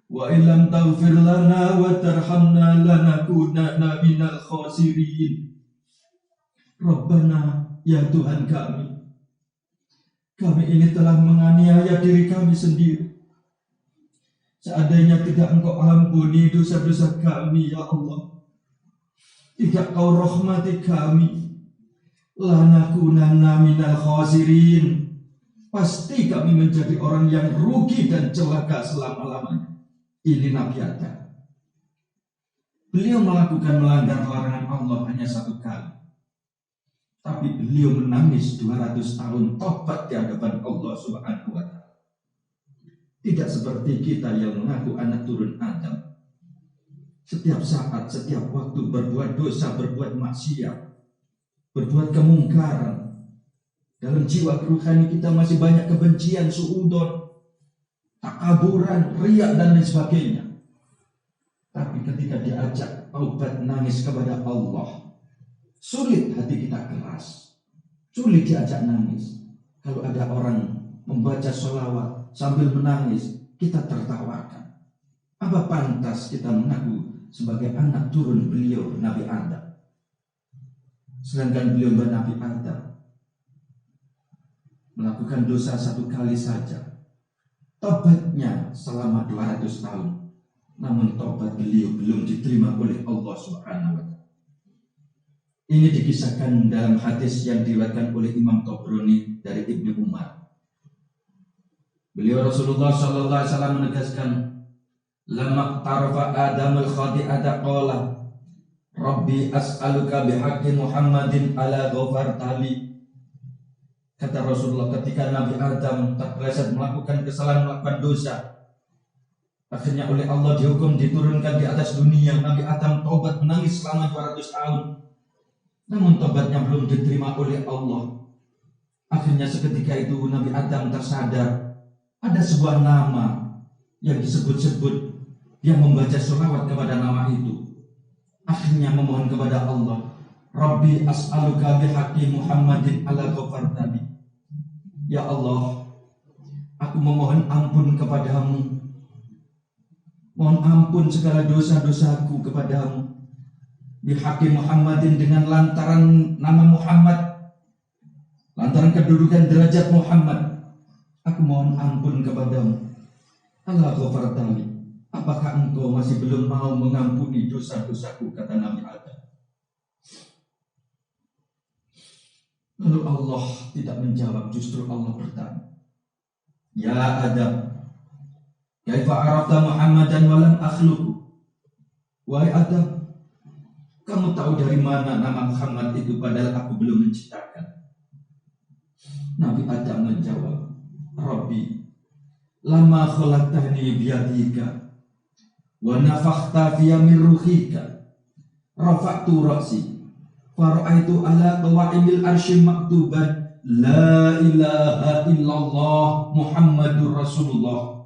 wa illam taghfir lana wa tarhamna lanakunanna minal khasirin. Rabbana, ya Tuhan kami ini telah menganiaya diri kami sendiri. Seandainya tidak Engkau ampuni dosa-dosa kami, ya Allah, tidak Kau rahmati kami, lanakunanna minal khasirin, pasti kami menjadi orang yang rugi dan celaka selama-lamanya. Ini Nabi Adam. Beliau melanggar larangan Allah hanya satu kali, tapi beliau menangis 200 tahun tobat di hadapan Allah Subhanahu Wa Taala. Tidak seperti kita yang mengaku anak turun Adam, setiap saat, setiap waktu berbuat dosa, berbuat maksiat, berbuat kemungkaran. Dalam jiwa keruhani kita masih banyak kebencian, suudon, takaburan, riak dan lain sebagainya. Tapi ketika diajak taubat, nangis kepada Allah, sulit, hati kita keras, sulit diajak nangis. Kalau ada orang membaca sholawat sambil menangis, kita tertawakan. Apa pantas kita mengaku sebagai anak turun beliau Nabi Adam? Sedangkan beliau Nabi Adam melakukan dosa satu kali saja, tobatnya selama 200 tahun, namun tobat beliau belum diterima oleh Allah Subhanahu Wa Taala. Ini dikisahkan dalam hadis yang diriwayatkan oleh Imam Tabrani dari Ibnu Umar. Beliau Rasulullah Sallallahu Alaihi Wasallam menegaskan, lama tarafa Adamul khati'ata qala Rabbi as'aluka bihaqqi Muhammadin ala ghafartali. Kata Rasulullah, ketika Nabi Adam terpeleset melakukan kesalahan, melakukan dosa, akhirnya oleh Allah dihukum, diturunkan di atas dunia. Nabi Adam taubat, menangis selama 200 tahun, namun taubatnya belum diterima oleh Allah. Akhirnya seketika itu Nabi Adam tersadar ada sebuah nama yang disebut-sebut. Dia membaca sholawat kepada nama itu. Akhirnya memohon kepada Allah, Rabbi as'aluka bihaqqi Muhammadin ala ghafartali. Ya Allah, aku memohon ampun kepadamu, mohon ampun segala dosa-dosaku kepadamu, bihaqqi Muhammadin, dengan lantaran nama Muhammad, lantaran kedudukan derajat Muhammad, aku mohon ampun kepadamu. Allah ghafartali, apakah engkau masih belum mau mengampuni dosa-dosaku, kata Nabi Adam. Lalu Allah tidak menjawab, justru Allah bertanya, ya Adam, Kaifa arafta Muhammadan wa lam akhluqu? Wahai Adam, kamu tahu dari mana nama Muhammad itu padahal aku belum menciptakan? Nabi Adam menjawab, Rabbi, lama khalaqtani biyadika wa nafakhta fiyya min ruhika rafa'tu ra'si fara'aitu ala qawa'imil arsy maktuban la ilaha illallah Muhammadur Rasulullah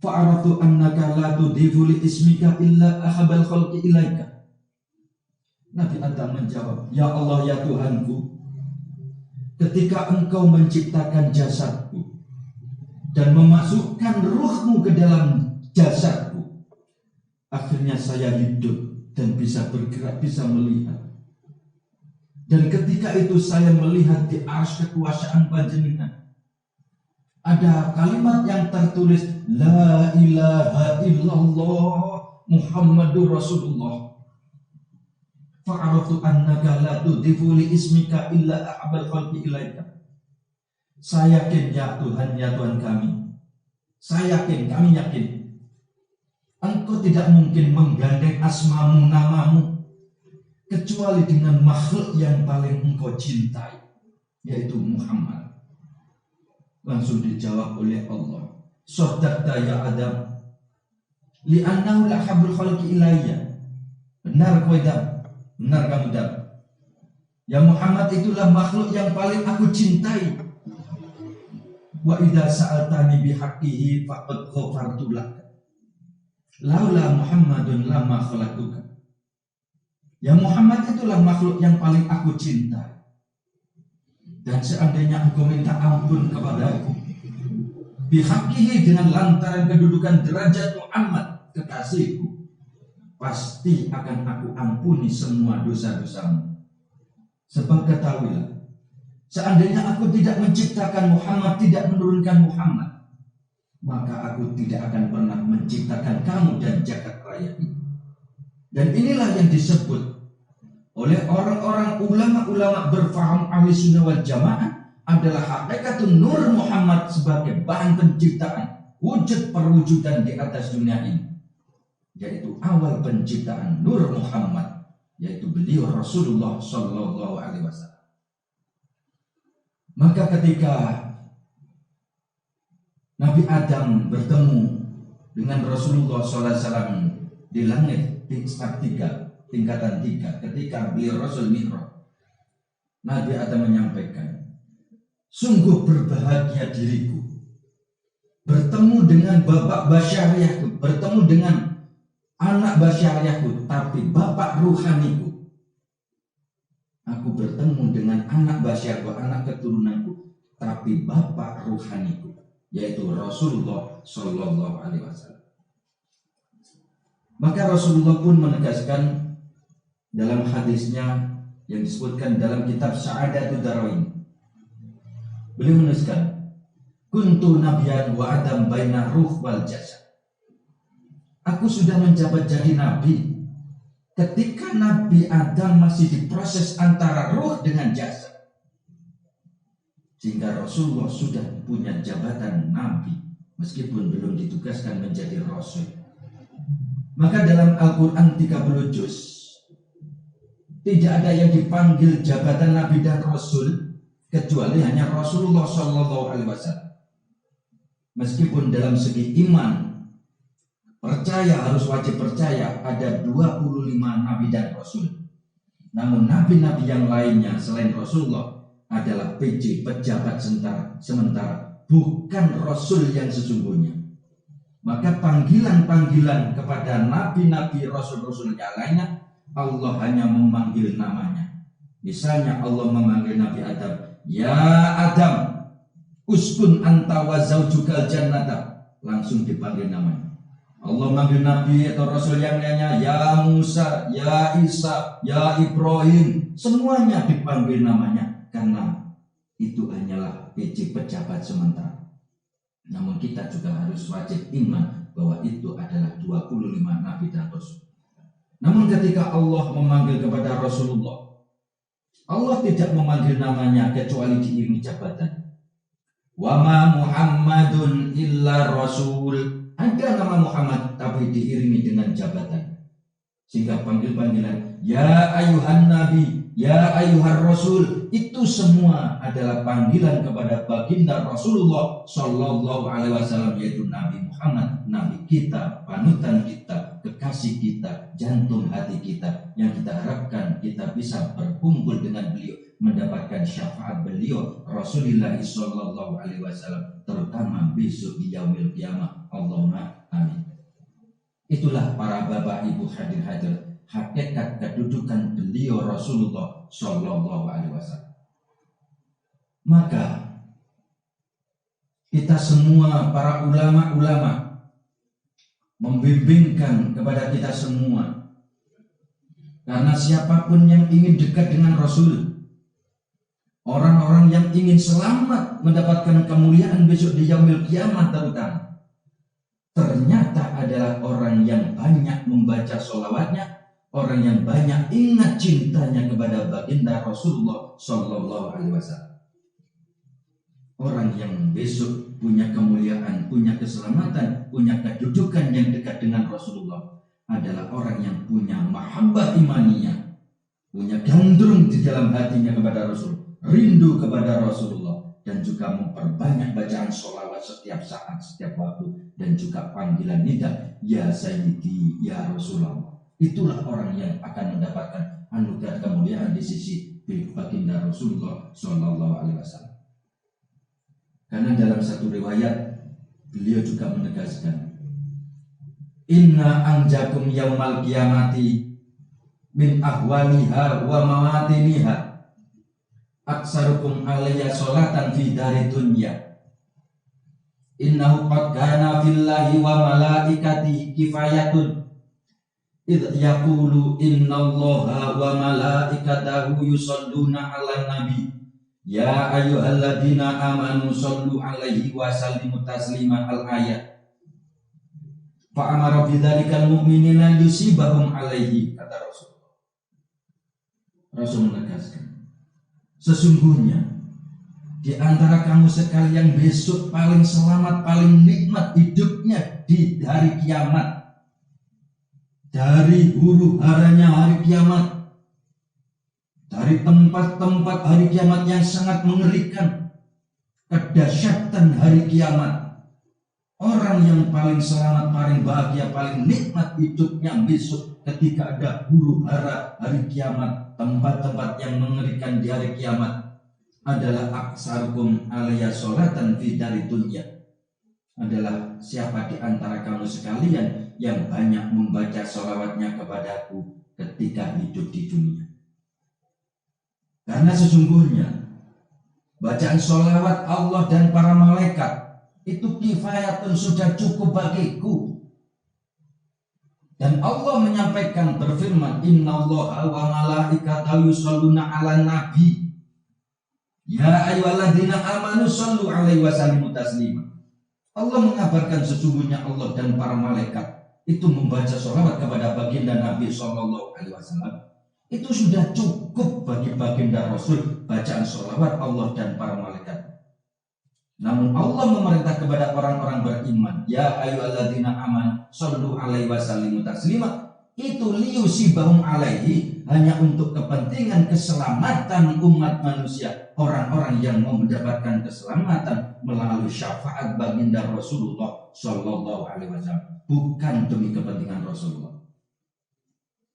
fa'araftu annaka la tudifu li ismika illa ahabal khalqi ilaika. Nabi Adam menjawab, ya Allah, ya Tuhanku, ketika engkau menciptakan jasadku dan memasukkan ruhmu ke dalam jasadku, akhirnya saya hidup dan bisa bergerak, bisa melihat. Dan ketika itu saya melihat di arsy kekuasaan panjenengan ada kalimat yang tertulis la ilaha illallah Muhammadur Rasulullah. Fa'araftu annaka la tudifu li ismika illa ahabal khalqi ilaika. Saya yakin ya Tuhan, ya Tuhan kami. Saya yakin, kami yakin, Engkau tidak mungkin menggandeng asmamu, namamu, kecuali dengan makhluk yang paling Engkau cintai, yaitu Muhammad. Langsung dijawab oleh Allah, Shadaqta ya Adam, li'annahu lahabul khalqi ilayya. Benar kau Adam, benar kamu Adam. Ya Muhammad itulah makhluk yang paling aku cintai. Wa idza sa'altani bihaqqihi faqad ghafartu lak. Laula Muhammadun lama khalaqtuka. Ya Muhammad itulah makhluk yang paling aku cintai. Dan seandainya engkau minta ampun kepadaku bihaqqihi, dengan lantaran kedudukan derajat Muhammad kekasihku, pasti akan aku ampuni semua dosa-dosamu. Sebab ketahuilah, seandainya aku tidak menciptakan Muhammad, tidak menurunkan Muhammad, maka aku tidak akan pernah menciptakan kamu dan jagat raya ini. Dan inilah yang disebut oleh orang-orang ulama-ulama berfaham ahli sunnah wal jamaah adalah hakikatun nur Muhammad sebagai bahan penciptaan, wujud perwujudan di atas dunia ini, yaitu awal penciptaan nur Muhammad, yaitu beliau Rasulullah Sallallahu Alaihi Wasallam. Maka ketika Nabi Adam bertemu dengan Rasulullah Sallallahu Alaihi Wasallam di langit tingkatan 3, ketika beliau Rasul Mi'raj, Nabi Adam menyampaikan, sungguh berbahagia diriku bertemu dengan bapak basyariahku, bertemu dengan anak basyariahku, tapi bapak ruhaniku. Aku bertemu dengan anak basyariahku, anak keturunanku, tapi bapak ruhaniku, yaitu Rasulullah Sallallahu Alaihi Wasallam. Maka Rasulullah pun menegaskan dalam hadisnya yang disebutkan dalam kitab Sa'adatud Darain, beliau menuliskan, kuntu nabiyan wa adam baina ruh wal jasad. Aku sudah menjabat jadi nabi ketika Nabi Adam masih diproses antara ruh dengan jasad, sehingga Rasulullah sudah punya jabatan nabi meskipun belum ditugaskan menjadi rasul. Maka dalam Al-Quran 30 juz tidak ada yang dipanggil jabatan nabi dan rasul kecuali hanya Rasulullah Sallallahu Alaihi Wasallam. Meskipun dalam segi iman, percaya, harus wajib percaya ada 25 nabi dan rasul, namun nabi-nabi yang lainnya selain Rasulullah adalah PJ, pejabat sementara, bukan rasul yang sesungguhnya. Maka panggilan-panggilan kepada nabi-nabi, rasul-rasul yang lainnya, Allah hanya memanggil namanya. Misalnya Allah memanggil Nabi Adam, ya Adam, uskun anta wa zaujukal jannata, langsung dipanggil namanya. Allah manggil Nabi atau Rasul yang lainnya, ya Musa, ya Isa, ya Ibrahim, semuanya dipanggil namanya, karena itu hanyalah PJ, pejabat sementara. Namun kita juga harus wajib iman bahwa itu adalah 25 Nabi dan Rasul. Namun ketika Allah memanggil kepada Rasulullah, Allah tidak memanggil namanya kecuali diiringi jabatan. Wa ma Muhammadun illa rasul. Ada nama Muhammad tapi diiringi dengan jabatan. Sehingga panggil-panggilan ya ayuhan nabi, ya ayuhan rasul, itu semua adalah panggilan kepada baginda Rasulullah Shallallahu Alaihi Wasallam, yaitu Nabi Muhammad, Nabi kita, panutan kita, kekasih kita, jantung hati kita, yang kita harapkan kita bisa berkumpul dengan beliau, mendapatkan syafaat beliau Rasulullah Shallallahu Alaihi Wasallam, terutama besok di yaumil qiyamah. Allahumma amin. Itulah para bapak ibu hadir hakikat kedudukan beliau Rasulullah Shallallahu Alaihi Wasallam. Maka kita semua para ulama-ulama membimbingkan kepada kita semua, karena siapapun yang ingin dekat dengan Rasul, orang-orang yang ingin selamat mendapatkan kemuliaan besok di yaumil qiyamah terutama, ternyata adalah orang yang banyak membaca sholawatnya, orang yang banyak ingat cintanya kepada baginda Rasulullah Shallallahu Alaihi Wasallam. Orang yang besok punya kemuliaan, punya keselamatan, punya kedudukan yang dekat dengan Rasulullah adalah orang yang punya mahabbah imaniyah, punya gandrung di dalam hatinya kepada Rasul, rindu kepada Rasulullah, dan juga memperbanyak bacaan sholawat setiap saat, setiap waktu, dan juga panggilan nida ya Sayyidi, ya Rasulullah. Itulah orang yang akan mendapatkan anugerah kemuliaan di sisi baginda Rasulullah Shallallahu Alaihi Wasallam. Karena dalam satu riwayat beliau juga menegaskan, inna anjakum yaumal qiyamati min ahwaliha wa mawatiniha aksarukum alayya sholatan fi dari dunya. Innahu qad kana fillahi wa malaikatihi kifayatun idh yaqulu innallaha wa malaikatahu yusalluna 'alan nabi ya ayyuhalladzina amanu sallu 'alaihi wa sallimu taslima al-ayat. Fa amara bidzalikal mu'minina yusibahum 'alaihi, kata Rasulullah. Rasul menegaskan, sesungguhnya di antara kamu sekalian besok paling selamat, paling nikmat hidupnya di hari kiamat, dari huru haranya hari kiamat, dari tempat-tempat hari kiamat yang sangat mengerikan, kedahsyatan hari kiamat. Orang yang paling selamat, paling bahagia, paling nikmat hidupnya besok ketika ada huru hara hari kiamat, tempat-tempat yang mengerikan di hari kiamat, adalah aksarukum alayya sholatan fi dari dunya, adalah siapa di antara kamu sekalian yang banyak membaca sholawatnya kepadaku ketika hidup di dunia. Karena sesungguhnya bacaan sholawat Allah dan para malaikat itu kifayatun, sudah cukup bagiku. Dan Allah menyampaikan, berfirman, innallaha wa malaikatahu yusholluna 'alan nabi ya ayyuhalladzina amanu shallu 'alaihi wa sallimu taslima. Allah mengabarkan sesungguhnya Allah dan para malaikat itu membaca sholawat kepada baginda Nabi Shallallahu Alaihi Wasallam. Itu sudah cukup bagi baginda Rasul bacaan sholawat Allah dan para malaikat. Namun Allah memerintah kepada orang-orang beriman, ya ayyuhalladzina amanu shallu 'alaihi wa sallimu taslima, itu liyusibahum 'alaihi, hanya untuk kepentingan keselamatan umat manusia, orang-orang yang mau mendapatkan keselamatan melalui syafaat baginda Rasulullah Shallallahu Alaihi Wasallam, bukan demi kepentingan Rasulullah.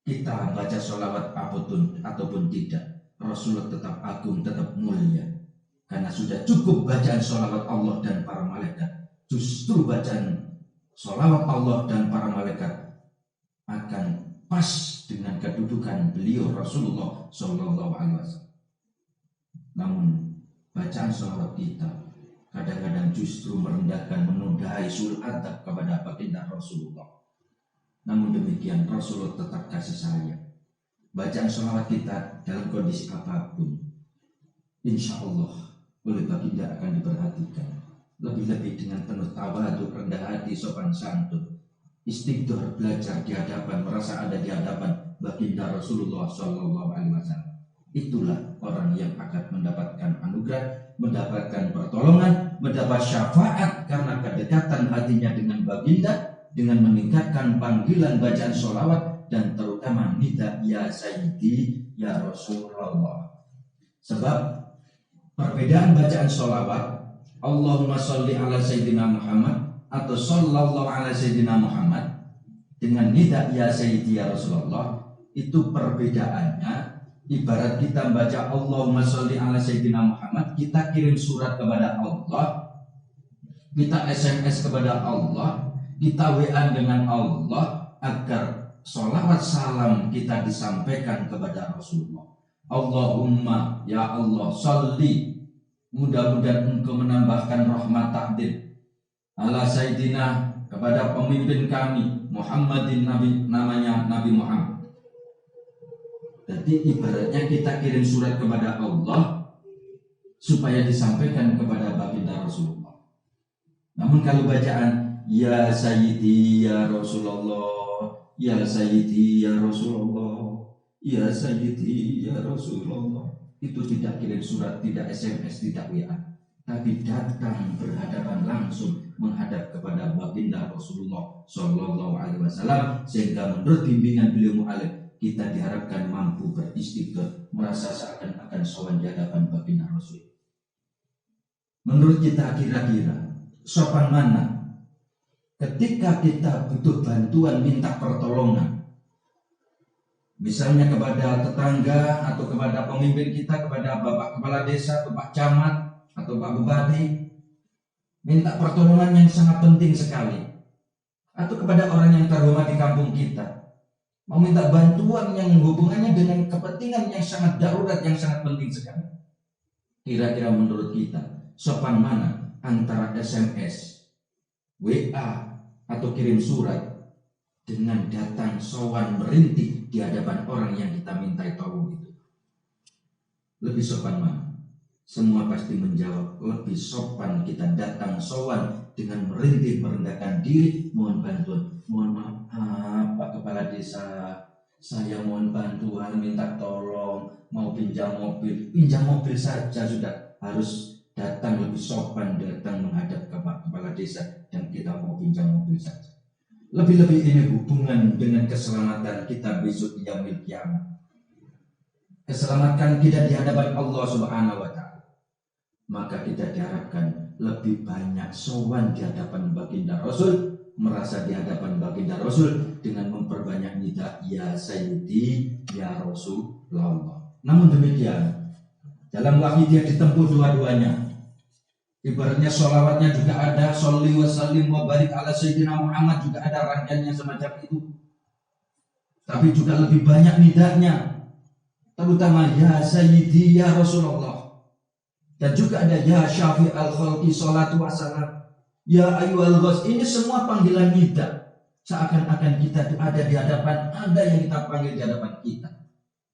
Kita baca sholawat ataupun tidak, Rasulullah tetap agung, tetap mulia, karena sudah cukup bacaan sholawat Allah dan para malaikat. Justru bacaan sholawat Allah dan para malaikat akan pas dengan kedudukan beliau Rasulullah Shallallahu Alaihi Wasallam. Namun bacaan sholawat kita kadang-kadang justru merendahkan, menodai sul adab kepada baginda Rasulullah. Namun demikian Rasulullah tetap kasih sayang. Bacaan sholawat kita dalam kondisi apapun, insya Allah oleh baginda akan diperhatikan. Lebih-lebih dengan penuh tawadhu, rendah hati, sopan santun, istighfar, belajar di hadapan, merasa ada di hadapan baginda Rasulullah Shallallahu Alaihi Wasallam. Itulah orang yang akan mendapatkan anugerah, mendapatkan pertolongan, mendapat syafaat karena kedekatan hatinya dengan baginda, dengan meningkatkan panggilan bacaan sholawat dan terutama nida ya Sayyidi ya Rasulullah. Sebab perbedaan bacaan sholawat Allahumma sholli ala Sayyidina Muhammad atau sallallahu ala Sayyidina Muhammad dengan nida ya Sayyidi ya Rasulullah, itu perbedaannya ibarat kita baca Allahumma sholli ala Sayyidina Muhammad, kita kirim surat kepada Allah, kita SMS kepada Allah, kita WA dengan Allah agar sholawat salam kita disampaikan kepada Rasulullah. Allahumma ya Allah sholli, mudah-mudahan engkau menambahkan rahmat takdir ala Sayyidina, kepada pemimpin kami Muhammadin, namanya Nabi Muhammad. Jadi ibaratnya kita kirim surat kepada Allah supaya disampaikan kepada baginda Rasulullah. Namun kalau bacaan ya Sayyidi ya Rasulullah, ya Sayyidi ya Rasulullah, ya Sayyidi ya Rasulullah, itu tidak kirim surat, tidak SMS, tidak WA, tapi datang berhadapan langsung menghadap kepada baginda Rasulullah Shallallahu Alaihi Wasallam, sehingga menurut bimbingan beliau mu'alif kita diharapkan mampu beristighfar, merasa seakan-akan sowan di hadapan baginda Rasul. Menurut kita kira-kira sopan mana ketika kita butuh bantuan, minta pertolongan, misalnya kepada tetangga atau kepada pemimpin kita, kepada bapak kepala desa, bapak camat atau pak bupati, minta pertolongan yang sangat penting sekali, atau kepada orang yang terhormat di kampung kita, meminta bantuan yang hubungannya dengan kepentingan yang sangat darurat, yang sangat penting sekali. Kira-kira menurut kita sopan mana antara SMS, WA atau kirim surat dengan datang sowan merintih di hadapan orang yang kita mintai tolong itu? Lebih sopan mana? Semua pasti menjawab lebih sopan kita datang sowan dengan merintih, merendahkan diri, mohon bantuan. Mohon maaf Pak Kepala Desa, saya mohon bantuan, minta tolong, mau pinjam mobil saja sudah harus datang lebih sopan, datang menghadap ke Pak Kepala Desa dan kita mau pinjam mobil saja. Lebih-lebih ini hubungan dengan keselamatan kita besok di yaumil kiamat. Keselamatan kita di hadapan Allah Subhanahu wa Ta'ala. Maka kita diharapkan lebih banyak sowan di hadapan baginda Rasul, merasa di hadapan baginda Rasul dengan memperbanyak nida ya Sayyidi ya Rasulullah. Namun demikian, dalam wahidiyah ditempuh dua-duanya. Ibaratnya sholawatnya juga ada, sholli wa sallim wa barik ala Sayyidina Muhammad, juga ada rangkaiannya semacam itu. Tapi juga lebih banyak nidanya, terutama ya Sayyidi ya Rasulullah. Dan juga ada ya Syafi' al-Khalqi salatu wassalam, ya ayyuhal ghos. Ini semua panggilan nida, seakan-akan kita itu ada di hadapan, ada yang kita panggil di hadapan kita.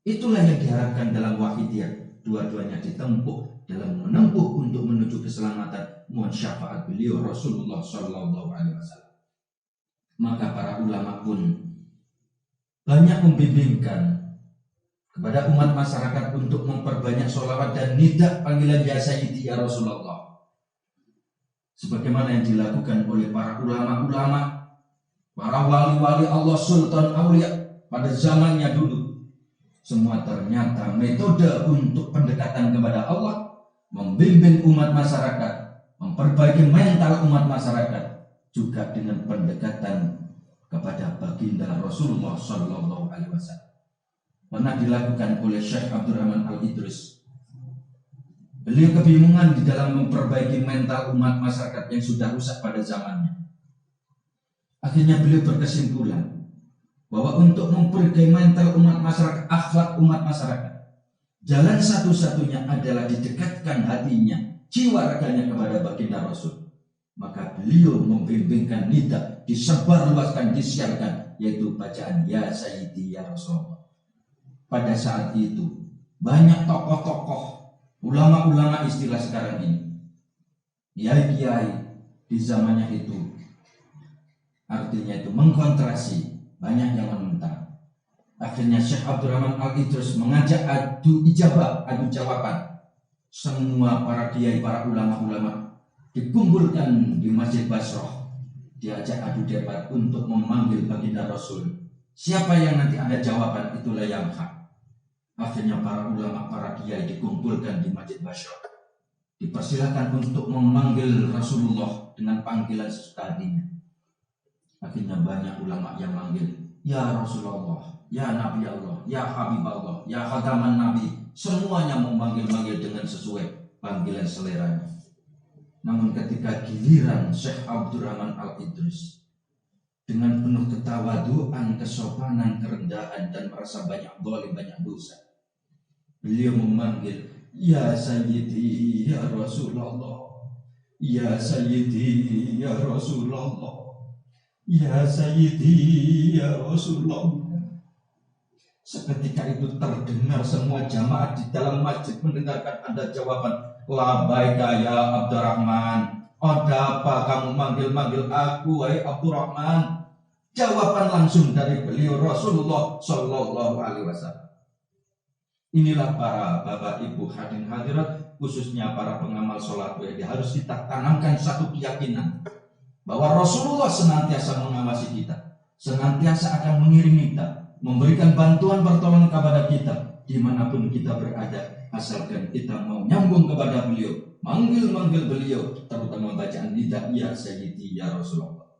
Itulah yang diharapkan dalam wahidiyah. Dua-duanya ditempuh dalam menempuh untuk menuju keselamatan. Mohon syafaat beliau Rasulullah Shallallahu Alaihi Wasallam. Maka para ulama pun banyak membimbingkan kepada umat masyarakat untuk memperbanyak sholawat dan nida panggilan ya Sayyidi ya Rasulullah, sebagaimana yang dilakukan oleh para ulama-ulama, para wali-wali Allah, sultan aulia pada zamannya dulu. Semua ternyata metode untuk pendekatan kepada Allah, membimbing umat masyarakat, memperbaiki mental umat masyarakat, juga dengan pendekatan kepada baginda Rasulullah Shallallahu Alaihi Wasallam. Pernah dilakukan oleh Syekh Abdurrahman Al-Idris. Beliau kebingungan di dalam memperbaiki mental umat masyarakat yang sudah rusak pada zamannya. Akhirnya beliau berkesimpulan bahwa untuk memperbaiki mental umat masyarakat, akhlak umat masyarakat, jalan satu-satunya adalah didekatkan hatinya, jiwa raganya kepada baginda Rasul. Maka beliau membimbingkan nida, disebarluaskan, disiarkan, yaitu bacaan ya Sayyidi ya Rasulullah. Pada saat itu banyak tokoh-tokoh, ulama-ulama istilah sekarang ini, kiai-kiai di zamannya itu, artinya itu mengkontrasi, banyak yang menentang. Akhirnya Syekh Abdurrahman Al-Idris mengajak adu ijabah, adu jawaban semua para kiai, para ulama-ulama dikumpulkan di Masjid Basrah, diajak adu debat untuk memanggil baginda Rasul. Siapa yang nanti ada jawaban, itulah yang hak. Akhirnya para ulama, para kiai dikumpulkan di Masjid Basrah, dipersilakan untuk memanggil Rasulullah dengan panggilan sesuka hatinya. Akhirnya banyak ulama yang manggil, ya Rasulullah, ya Nabi Allah, ya Habib Allah, ya Khataman Nabi. Semuanya memanggil-manggil dengan sesuai panggilan seleranya. Namun ketika giliran Syekh Abdurrahman Al-Idris, dengan penuh ketawaduan, kesopanan, kerendahan, dan merasa banyak zalim, banyak dosa, beliau memanggil, ya Sayyidi, ya Rasulullah, ya Sayyidi, ya Rasulullah, ya Sayyidi, ya Rasulullah. Seketika itu terdengar semua jamaah di dalam masjid mendengarkan ada jawaban, labaika ya Abdurrahman. Ada apa kamu manggil-manggil aku, wahai Abdurrahman? Jawaban langsung dari beliau Rasulullah Shallallahu Alaihi Wasallam. Inilah para bapak ibu hadirin hadirat, khususnya para pengamal sholat WD, harus kita tanamkan satu keyakinan bahwa Rasulullah senantiasa mengawasi kita, senantiasa akan mengiringi kita, memberikan bantuan pertolongan kepada kita dimanapun kita berada, asalkan kita mau nyambung kepada beliau, manggil-manggil beliau, terutama bacaan lidah, ya Sayyidi, ya Rasulullah.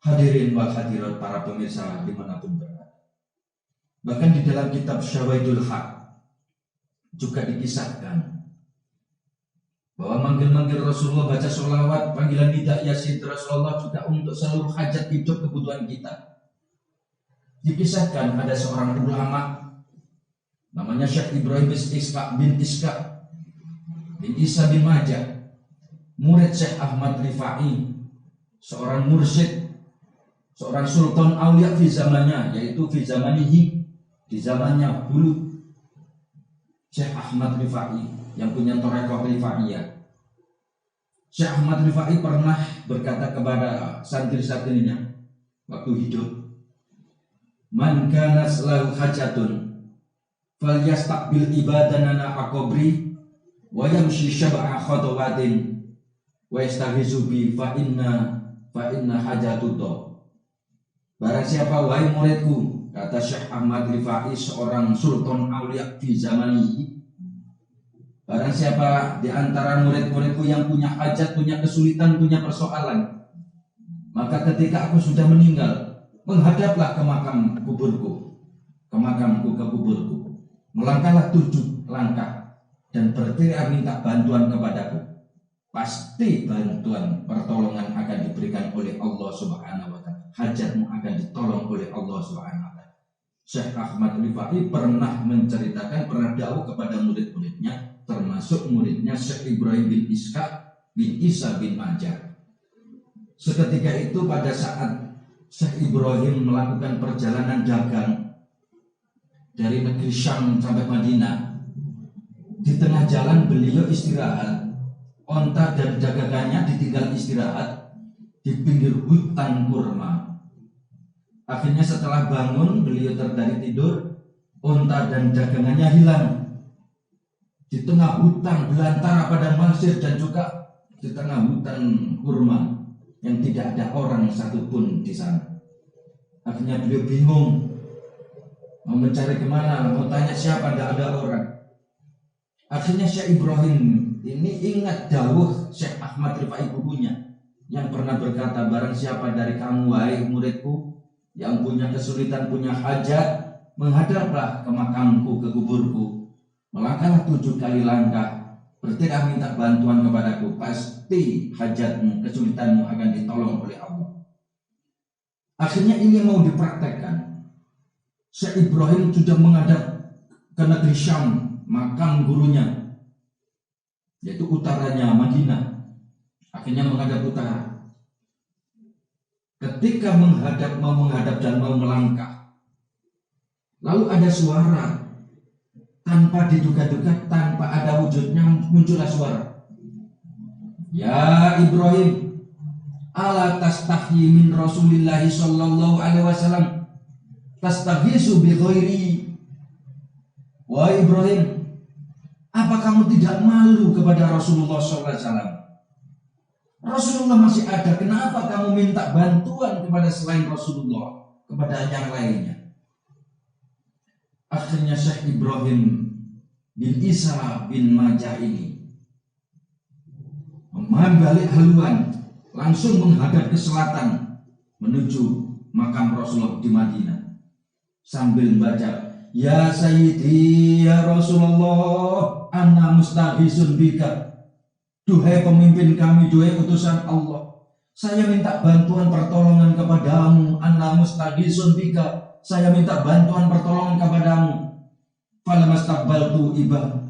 Hadirin wal hadirat, para pemirsa dimanapun berada. Bahkan di dalam kitab Syawahidul Haq juga dikisahkan bahwa manggil-manggil Rasulullah, baca sholawat, panggilan lidah, ya Sayyidi Rasulullah juga untuk seluruh hajat hidup kebutuhan kita. Dikisahkan ada seorang ulama namanya Syekh Ibrahim bin Isa bin Majah, murid Syekh Ahmad Rifai, seorang mursyid, seorang sultan aulia di zamannya, yaitu di zamanihi, di zamannya dulu, Syekh Ahmad Rifai yang punya thariqah Rifaiyah. Syekh Ahmad Rifai pernah berkata kepada santri-santrinya waktu hidup, man kana lahu hajatun falyastaqbil ibadanana aqabri wa yamshi sab'a khatawatin wa yastaghizu bi fa inna hajatudha. Barang siapa, wahai muridku, kata Syekh Ahmad Rifai, seorang sultan aulia di zaman ini, barang siapa di antara murid-muridku yang punya hajat, punya kesulitan, punya persoalan, maka ketika aku sudah meninggal, menghadaplah ke makam kuburku, ke makamku, ke kuburku, melangkahlah 7 langkah dan berteriak minta bantuan kepadaku. Pasti bantuan pertolongan akan diberikan oleh Allah Subhanahu wa Ta'ala. Hajatmu akan ditolong oleh Allah Subhanahu wa Ta'ala. Syekh Ahmad Rifai pernah menceritakan, pernah dawuh kepada murid-muridnya, termasuk muridnya Syekh Ibrahim bin Isa bin Majah. Seketika itu pada saat Syekh Ibrahim melakukan perjalanan dagang dari negeri Syam sampai Madinah, di tengah jalan beliau istirahat, onta dan dagangannya ditinggal istirahat di pinggir hutan kurma. Akhirnya setelah bangun, beliau dari tidur, onta dan dagangannya hilang di tengah hutan belantara padang pasir dan juga di tengah hutan kurma yang tidak ada orang satupun di sana. Akhirnya beliau bingung, mau mencari kemana, mau tanya siapa, tidak ada orang. Akhirnya Syekh Ibrahim ini ingat dawuh Syekh Ahmad Rifai gurunya yang pernah berkata, barang siapa dari kamu, wahai muridku, yang punya kesulitan, punya hajat, menghadaplah ke makamku, ke kuburku, melangkahlah 7 kali langkah, berteriak minta bantuan kepadaku, pasti hajatmu, kesulitanmu akan ditolong oleh Allah. Akhirnya ini mau dipraktekkan. Syekh Ibrahim sudah menghadap ke negeri Syam, makam gurunya, yaitu utaranya Madinah. Akhirnya menghadap utara. Ketika mau menghadap dan mau melangkah, lalu ada suara. Tanpa diduga-duga, tanpa ada wujudnya, muncullah suara. Ya Ibrahim, ala tastahyi min Rasulillahi sallallahu alaihi wasallam, tastaghisu bi ghairi. Wahai Ibrahim, apa kamu tidak malu kepada Rasulullah sallallahu alaihi wasallam? Rasulullah masih ada, kenapa kamu minta bantuan kepada selain Rasulullah, kepada yang lainnya? Akhirnya Syekh Ibrahim bin Isa bin Majah ini mengambil haluan, langsung menghadap ke selatan menuju makam Rasulullah di Madinah sambil membaca, Ya Sayyidi ya Rasulullah, anna mustaghisun bika. Duhai pemimpin kami, duhai utusan Allah, saya minta bantuan pertolongan kepadamu. Anna mustaghisun bika, saya minta bantuan pertolongan kepadamu. Falamastaqbaltu ibah,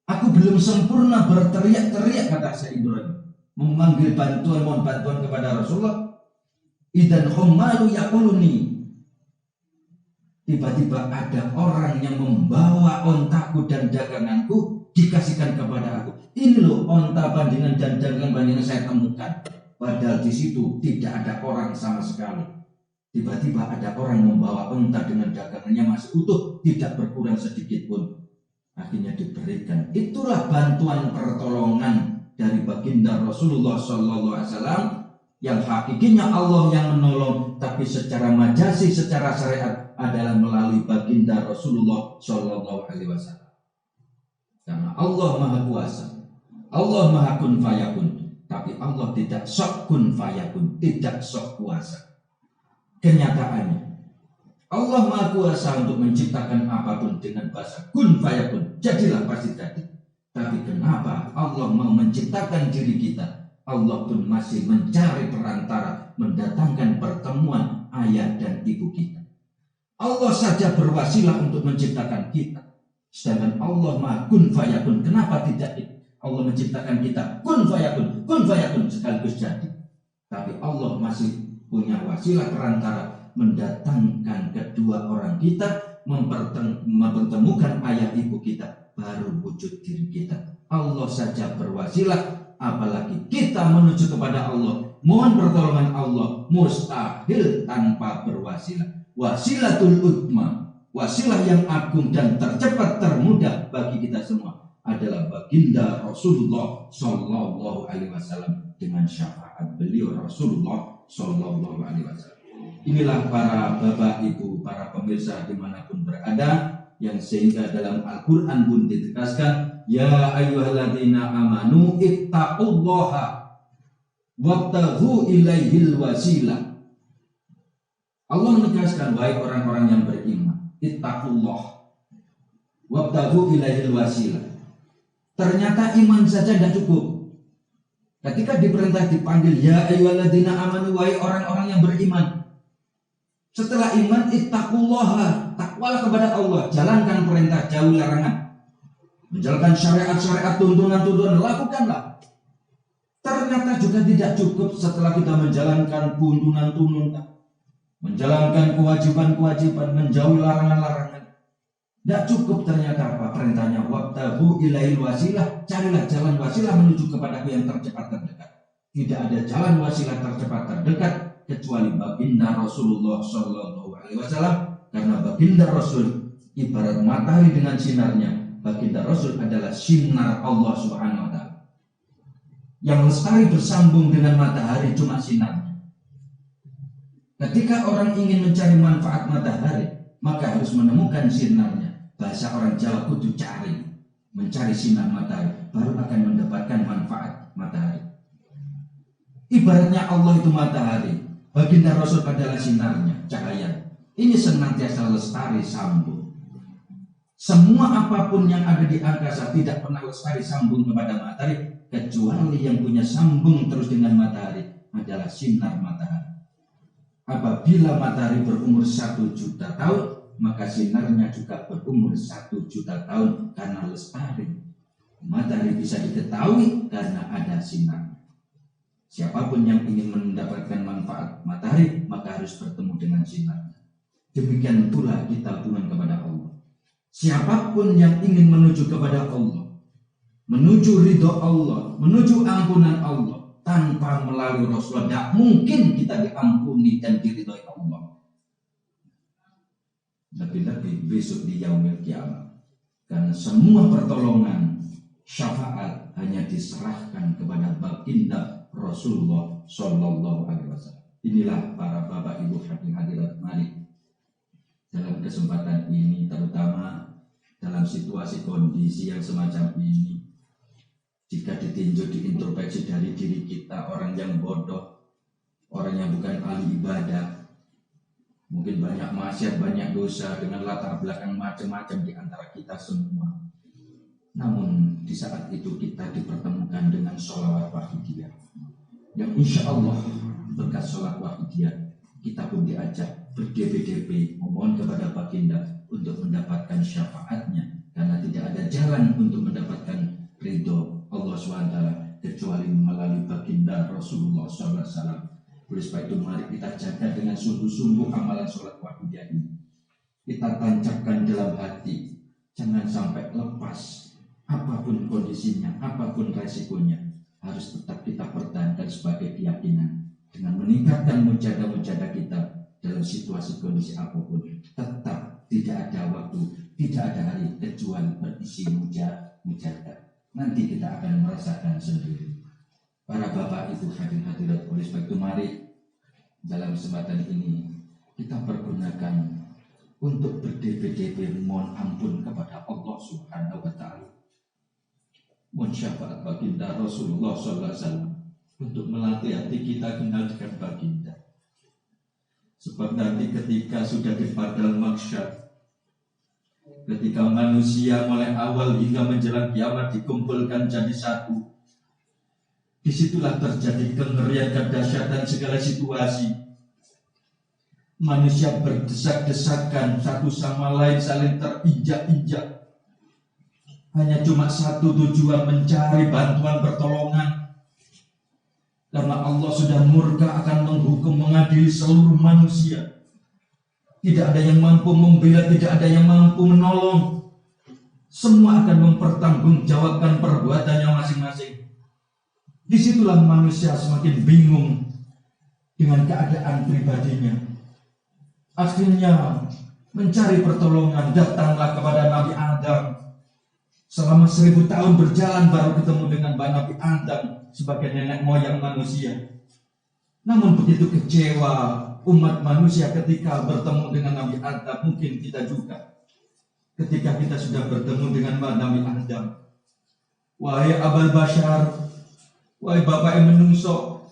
aku belum sempurna berteriak-teriak, kata Syekh Ibrahim, memanggil bantuan, mohon bantuan kepada Rasulullah. Idan hummalu yaquluni, tiba-tiba ada orang yang membawa ontaku dan daganganku dikasihkan kepada aku. Ini loh onta bandingan dan dagangan bandingan saya temukan. Padahal di situ tidak ada orang sama sekali. Tiba-tiba ada orang membawa onta dengan dagangannya masih utuh, tidak berkurang sedikit pun. Akhirnya diberikan. Itulah bantuan pertolongan dari baginda Rasulullah SAW, yang hakikinya Allah yang menolong, tapi secara majasi, secara syariat adalah melalui baginda Rasulullah SAW. Karena Allah Maha Kuasa, Allah Maha Kun Fayakun, tapi Allah tidak sok kun fayakun, tidak sok kuasa. Kenyataannya Allah Maha Kuasa untuk menciptakan apapun dengan bahasa kun fayakun, jadilah pasti jadi. Tapi kenapa Allah mau menciptakan diri kita? Allah pun masih mencari perantara, mendatangkan pertemuan ayah dan ibu kita. Allah saja berwasilah untuk menciptakan kita. Sedangkan Allah Maha Kun Fayakun, kenapa tidak Allah menciptakan kita kun fayakun sekaligus jadi? Tapi Allah masih punya wasilah perantara, mendatangkan kedua orang kita, mempertemukan ayah ibu kita, baru wujud diri kita. Allah saja berwasilah, apalagi kita menuju kepada Allah, mohon pertolongan Allah, mustahil tanpa berwasilah. Wasilatul utma, wasilah yang agung dan tercepat termudah bagi kita semua adalah baginda Rasulullah Sallallahu Alaihi Wasallam dengan syafaat beliau Rasulullah Sallallahu Alaihi Wasallam. Inilah para bapak ibu, para pemirsa dimanapun berada, yang sehingga dalam Al-Quran pun ditegaskan, Ya ayyuhalladzina amanu ittaqullaha wabtaghu ilaihil wasilah. Allah menegaskan, wahai orang-orang yang beriman, ittaqullah wabtaghu ilaihil wasilah. Ternyata iman saja tidak cukup. Ketika diperintah dipanggil, Ya ayyuhalladzina amanu, wahai orang-orang yang beriman. Setelah iman, ittaqullaha, takwalah kepada Allah, jalankan perintah, jauh larangan, menjalankan syariat-syariat, tuntunan-tuntunan, lakukanlah. Ternyata juga tidak cukup setelah kita menjalankan tuntunan-tuntunan, menjalankan kewajiban-kewajiban, menjauhi larangan-larangan. Tidak cukup ternyata apa perintahnya, wabtaghu ilaihil wasilah, carilah jalan wasilah menuju kepadaku yang tercepat terdekat. Tidak ada jalan wasilah tercepat terdekat kecuali baginda Rasulullah Sallallahu Alaihi Wasallam, karena baginda Rasul ibarat matahari dengan sinarnya. Baginda Rasul adalah sinar Allah Subhanahu Wa Taala. Yang lestari bersambung dengan matahari cuma sinarnya. Ketika orang ingin mencari manfaat matahari, maka harus menemukan sinarnya. Bahasa orang Jawa, kudu cari, mencari sinar matahari, baru akan mendapatkan manfaat matahari. Ibaratnya Allah itu matahari, baginda Rasul adalah sinarnya, cahaya. Ini senantiasa lestari sambung. Semua apapun yang ada di angkasa tidak pernah lestari sambung kepada matahari, kecuali yang punya sambung terus dengan matahari adalah sinar matahari. Apabila matahari berumur 1 juta tahun, maka sinarnya juga berumur 1 juta tahun karena lestari. Matahari bisa diketahui karena ada sinar. Siapapun yang ingin mendapatkan manfaat matahari, maka harus bertemu dengan sinarnya. Demikian pula kita hubungan kepada Allah. Siapapun yang ingin menuju kepada Allah, menuju ridho Allah, menuju ampunan Allah, tanpa melalui Rasulullah, tidak mungkin kita diampuni dan diridhoi Allah. Lebih-lebih besok di yaumil kiamat, karena semua pertolongan, syafaat hanya diserahkan kepada baginda Rasulullah Shallallahu Alaihi Wasallam. Inilah para bapak ibu hadirat mari dalam kesempatan ini, terutama dalam situasi kondisi yang semacam ini, jika ditinjau diintrospeksi dari diri kita, orang yang bodoh, orang yang bukan ahli ibadah, mungkin banyak maksiat, banyak dosa dengan latar belakang macam-macam di antara kita semua. Namun di saat itu kita dipertemukan dengan sholawat wahidiyah, yang insya Allah berkat sholat wahidiyah kita pun diajak berdp-dp memohon kepada baginda untuk mendapatkan syafaatnya, karena tidak ada jalan untuk mendapatkan ridho Allah SWT kecuali melalui baginda Rasulullah SAW. Oleh sebab itu mari kita jaga dengan sungguh-sungguh amalan sholat wahidiyah ini. Kita tancapkan dalam hati, jangan sampai lepas. Apapun kondisinya, apapun resikonya, harus tetap kita pertahankan sebagai keyakinan. Dengan meningkatkan mujadah-mujadah kita dalam situasi kondisi apapun, tetap tidak ada waktu, tidak ada hari kecuali berisi mujadah. Nanti kita akan merasakan sendiri. Para bapak ibu hadirat, oleh sebab itu mari dalam kesempatan ini kita pergunakan untuk berdp-dp mohon ampun kepada Allah Subhanahu wa Ta'ala. Mohon syafaat baginda Rasulullah SAW untuk melatih hati kita kenal dengan baginda. Sebab nanti ketika sudah di padang mahsyar, ketika manusia mulai awal hingga menjelang kiamat dikumpulkan jadi satu, disitulah terjadi kengerian, kedahsyatan segala situasi. Manusia berdesak-desakan, satu sama lain saling terinjak-injak. Hanya cuma satu tujuan, mencari bantuan pertolongan. Karena Allah sudah murka akan menghukum, mengadili seluruh manusia. Tidak ada yang mampu membela, tidak ada yang mampu menolong. Semua akan mempertanggungjawabkan perbuatannya masing-masing. Disitulah manusia semakin bingung dengan keadaan pribadinya. Akhirnya mencari pertolongan, datanglah kepada Nabi Adam. Selama 1000 tahun berjalan baru ketemu dengan Nabi Adam sebagai nenek moyang manusia. Namun begitu kecewa umat manusia ketika bertemu dengan Nabi Adam, mungkin kita juga. Ketika kita sudah bertemu dengan Nabi Adam, wahai Abal Bashar, wahai bapak yang menungso,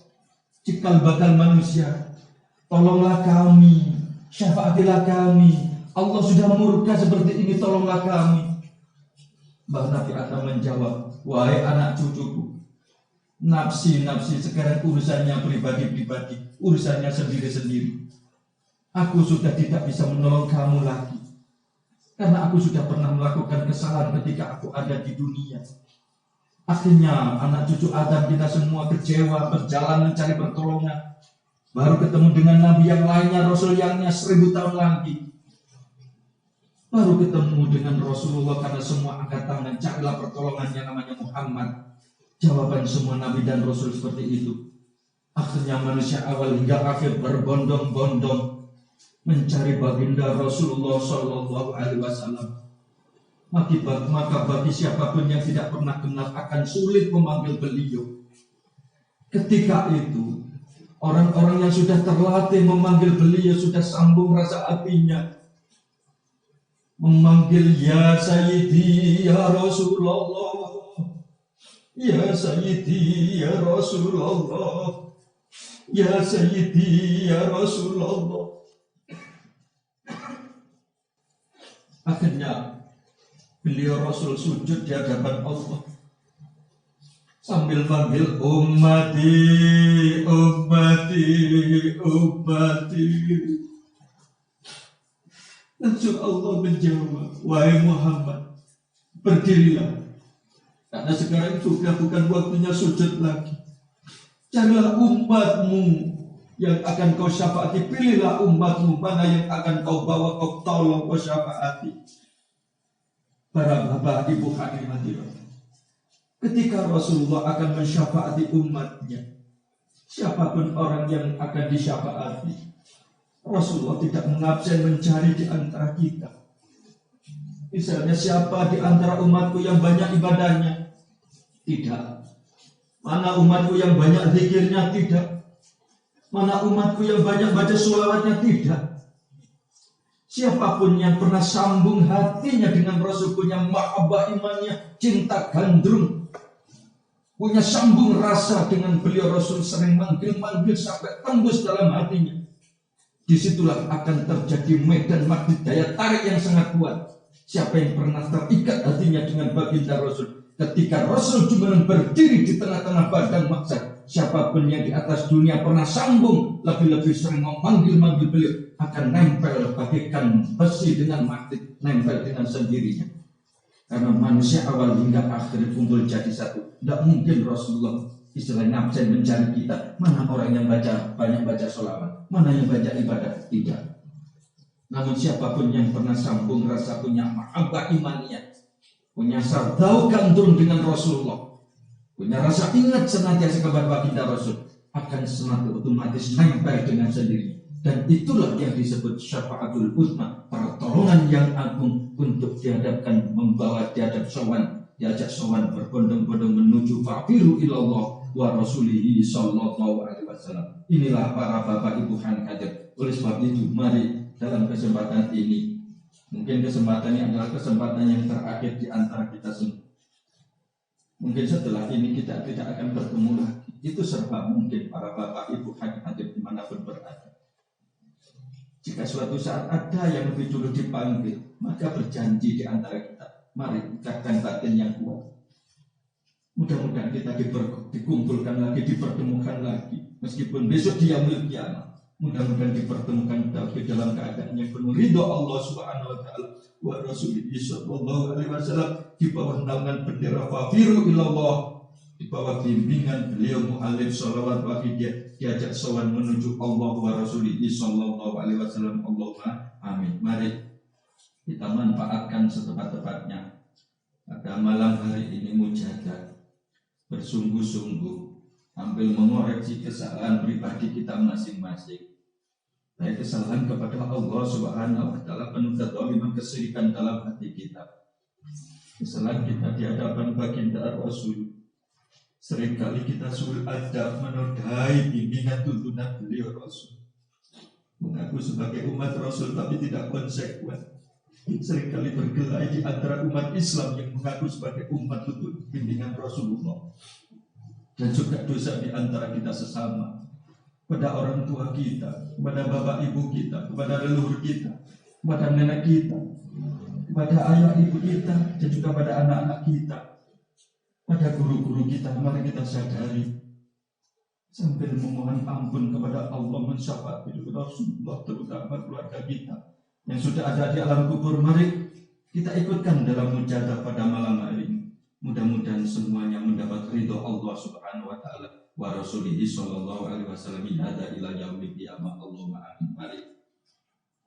cikal bakal manusia, tolonglah kami, syafaatilah kami. Allah sudah murka seperti ini, tolonglah kami. Mbah Nabi Adam menjawab, wahai anak cucuku, nafsi sekarang urusannya pribadi-pribadi, urusannya sendiri-sendiri. Aku sudah tidak bisa menolong kamu lagi, karena aku sudah pernah melakukan kesalahan ketika aku ada di dunia. Akhirnya anak cucu Adam kita semua kecewa, berjalan mencari pertolongan. Baru ketemu dengan nabi yang lainnya, rasul yang 1000 tahun lagi. Baru ketemu dengan Rasulullah, karena semua angkat tangan, carilah pertolongan yang namanya Muhammad. Jawaban semua nabi dan rasul seperti itu. Akhirnya manusia awal hingga akhir berbondong-bondong mencari baginda Rasulullah Shallallahu Alaihi Wasallam. Maka bagi siapapun yang tidak pernah kenal akan sulit memanggil beliau. Ketika itu orang-orang yang sudah terlatih memanggil beliau sudah sambung rasa hatinya, memanggil ya Sayyidi ya Rasulullah, ya Sayyidi ya Rasulullah, ya Sayyidi ya Rasulullah. Akhirnya beliau Rasul sujud di hadapan Allah sambil manggil ummati, ummati, ummati. Langsung Allah menjawab, wahai Muhammad, berdirilah, karena sekarang juga bukan waktunya sujud lagi. Carilah umatmu yang akan kau syafaati, pilihlah umatmu mana yang akan kau bawa, kau tolong, kau syafaati. Para bapak ibu hadirin, ketika Rasulullah akan mensyafaati umatnya, siapapun orang yang akan disyafaati, Rasulullah tidak mengabsen mencari di antara kita. Misalnya siapa di antara umatku yang banyak ibadahnya? Tidak. Mana umatku yang banyak zikirnya? Tidak. Mana umatku yang banyak baca sholawatnya? Tidak. Siapapun yang pernah sambung hatinya dengan Rasul, punya mahabbah imannya, cinta gandrung, punya sambung rasa dengan beliau, Rasul sering manggil-manggil sampai tembus dalam hatinya. Disitulah akan terjadi medan magnet, daya tarik yang sangat kuat. Siapa yang pernah terikat hatinya dengan baginda Rasul, ketika Rasul cuma berdiri di tengah-tengah padang mahsyar, siapapun yang di atas dunia pernah sambung, lebih-lebih sering memanggil-manggil beliau, akan nempel bagaikan besi dengan magnet, nempel dengan sendirinya. Karena manusia awal hingga akhir kumpul jadi satu. Tidak mungkin Rasulullah istilahnya absen mencari kita. Mana orang yang banyak baca sholawat, mana yang banyak ibadah? Tidak. Namun siapapun yang pernah sambung rasa punya mahabbah imannya, punya sardau gandrung dengan Rasulullah, punya rasa ingat senantiasa kepada baginda Rasul, akan semakin otomatis nempel dengan sendirinya. Dan itulah yang disebut syafaatul uzma, pertolongan yang agung untuk dihadapkan, membawa dihadap sowan, diajak sowan berbondong-bondong menuju fafiru ilallah wa rasulihi sallallahu alaihi wasallam. Inilah para bapak ibu yang hadir. Oleh sebab itu, mari dalam kesempatan ini, mungkin kesempatan ini adalah kesempatan yang terakhir di antara kita semua. Mungkin setelah ini kita tidak akan bertemu lagi. Itu serba mungkin para bapak ibu hadir dimanapun berada. Jika suatu saat ada yang lebih dulu dipanggil, maka berjanji di antara kita, mari ikatkan batin yang kuat. Mudah-mudahan kita dikumpulkan lagi, dipertemukan lagi. Meskipun besok dia yaumul kiamat, mudah-mudahan dipertemukan tapi dalam keadaan yang penuh ridho Allah Subhanahu wa taala wa Rasulullah sallallahu alaihi wasallam, di bawah naungan bendera fafiru ilallah, di bawah bimbingan beliau mu'alif sholawat wa diajak sowan menuju Allah wa Rasulullah sallallahu alaihi wasallam. Allahumma amin. Mari kita manfaatkan setepat-tepatnya pada malam hari ini, mujahadah, bersungguh-sungguh sambil mengoreksi kesalahan pribadi kita masing-masing, baik kesalahan kepada Allah Subhanahu wa taala, penuh kezaliman, kesyirikan dalam hati kita, kesalahan kita di hadapan baginda Rasul. Seringkali kita sulit adab menodai bimbingan tuntunan beliau Rasul, mengaku sebagai umat Rasul tapi tidak konsekuen. Seringkali berkelahi di antara umat Islam yang mengaku sebagai umat tuntun bimbingan Rasulullah. Dan juga dosa di antara kita sesama, kepada orang tua kita, kepada bapak ibu kita, kepada leluhur kita, kepada nenek kita, kepada ayah ibu kita, dan juga pada anak-anak kita, pada guru-guru kita. Mari kita sadari sambil memohon ampun kepada Allah, mensyafaati Rasulullah, terutama keluarga kita yang sudah ada di alam kubur. Mari kita ikutkan dalam mujahadah pada malam hari ini. Mudah-mudahan semuanya mendapat ridho Allah Subhanahu wa taala wa Rasulihi sallallahu alaihi wasallam hada ila yaumil qiyamah. Allahumma amin. Mari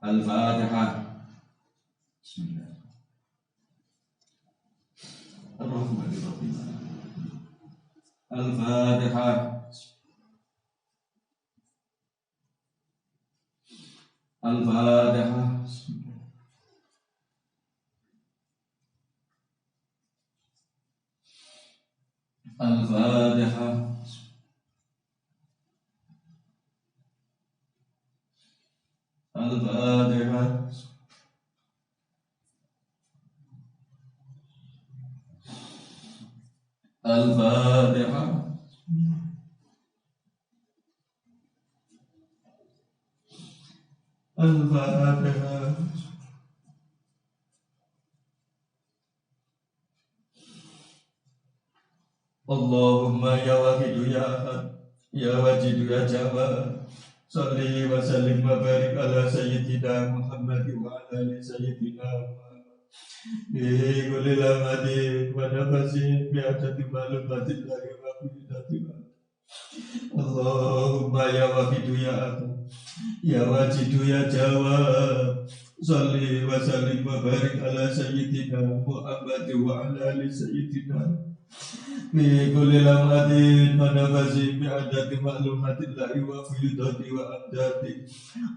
Al-Fatihah. Bismillah. Ar-Rahmanir-Rahim. Al-Fatihah. Al-Fatihah. Al-Fatihah. Al-Fatihah. Al-Fatihah. Al-Fatihah. Allahumma ya wahidu ya ahad, ya wajidu ya jawad, salli wa sallim wa barik ala sayyidina Muhammad wa ala ali sayyidina Muhammad. Bi kulli lamadin wa nafasin bi adadi malumatin lagi wa bidatin. Allahumma ya wahidu ya ahad, ya wajidu ya jawad, salli wa sallim wa barik ala sayyidina Muhammad wa ala ali sayyidina. Bi kulli lamadin wa nafasin bi adadi malumatin lagi wa bidatin wa adadi.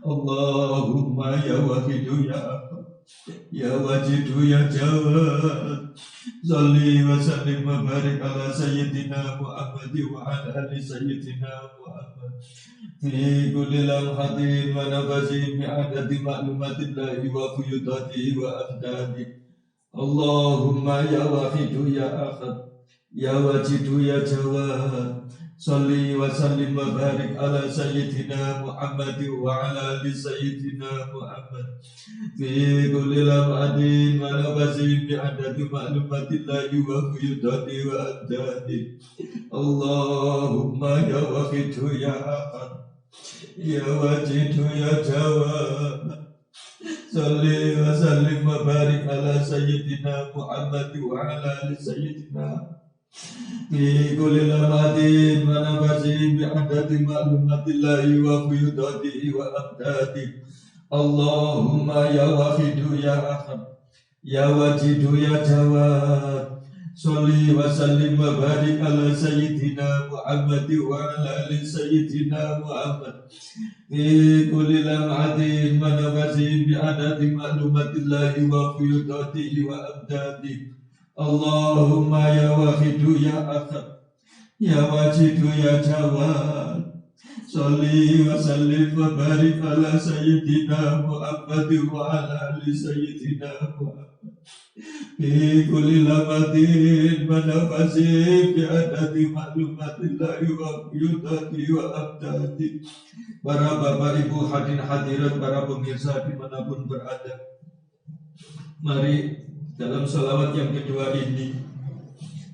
Allahumma ya wahidu ya ahad, Ya Wajidu ya Jawad, Salli wa sallim wa barik ala Sayyidina Muhammad wa ala ali Sayyidina Muhammad fi kulli lamhatin wa nafasin bi'adadi ma'lumatillahi wa fuyudatihi wa amdadi. Allahumma ya Wahidu ya Ahad, ya Wajidu ya Jawad, Salli wa sallim wa barik ala Sayyidina Muhammad wa ala ali Sayyidina Muhammad fi kulli lam'atin wa nafasin bi'adadi ma'lumatillahi wa fuyudati wa amdadi. Allahumma ya Wahidu ya Ahad, ya Wajidu ya Jawad, Salli wa sallim wa barik ala Sayyidina Muhammad wa ala ali Sayyidina fi kulli lamatin wa nafasin bi'adadi ma'lumatillahi wa fuyudatihi wa amdadi. Allahumma ya Wahidu ya Ahad, ya Wajidu ya Jawad, Salli wa sallim wa barik ala Sayyidina Muhammad wa ala ali Sayyidina Muhammad fi kulli lam'atin wa nafasin bi'adadi ma'lumatillahi wa fuyudatihi wa amdadi. Allahumma ya Wahidu ya Ahad, ya Wajidu ya Jawad, Salli wa sallim wa barik ala Sayyidina Muhammad wa ala ali Sayyidina Muhammad fi kulli lamatin wa nafasin bi'adadi ma'lumatillahi wa fuyudatihi wa amdadi. Para bapak ibu hadirin hadirat, para pemirsa dimanapun berada, mari dalam salawat yang kedua ini,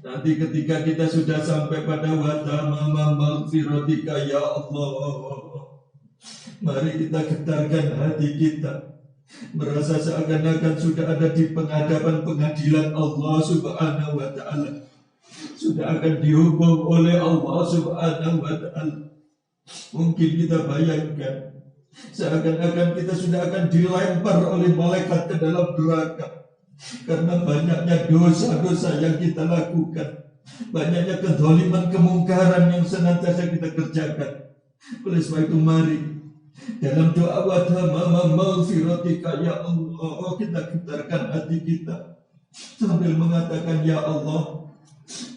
nanti ketika kita sudah sampai pada wa tamama maghfiratika ya Allah, mari kita getarkan hati kita, merasa seakan-akan sudah ada di penghadapan pengadilan Allah Subhanahu wa ta'ala, sudah akan dihukum oleh Allah Subhanahu wa ta'ala. Mungkin kita bayangkan seakan-akan kita sudah akan dilempar oleh malaikat ke dalam neraka karena banyaknya dosa-dosa yang kita lakukan, banyaknya kezaliman, kemungkaran yang senantiasa kita kerjakan. Oleh sebab itu mari dalam doa wa tamama maghfiratika ya Allah, kita getarkan hati kita sambil mengatakan, ya Allah,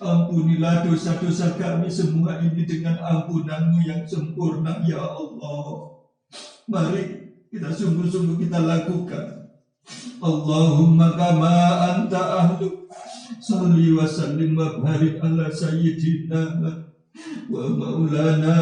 ampunilah dosa-dosa kami semua ini dengan ampunan-Mu yang sempurna ya Allah. Mari kita sungguh-sungguh kita lakukan. Allahumma kama anta ahlu, salli wa sallim wa barik ala Sayyidina wa maulana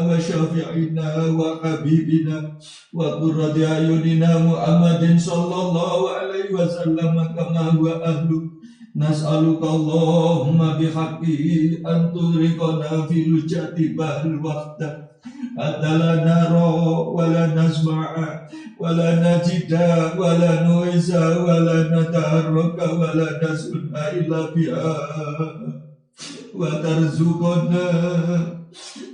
wa syafi'ina wa habibina wa qurrati ayunina Muhammadin sallallahu alaihi wasallam kama huwa ahlu. Nas'aluka Allahumma bihaqqi an turiqana fil jati bahril wahdah hatta la nara wa la nasma'a wa la najida wa la nuisa wa la nataharraka wa la nasuna illa biha wa tarzuqana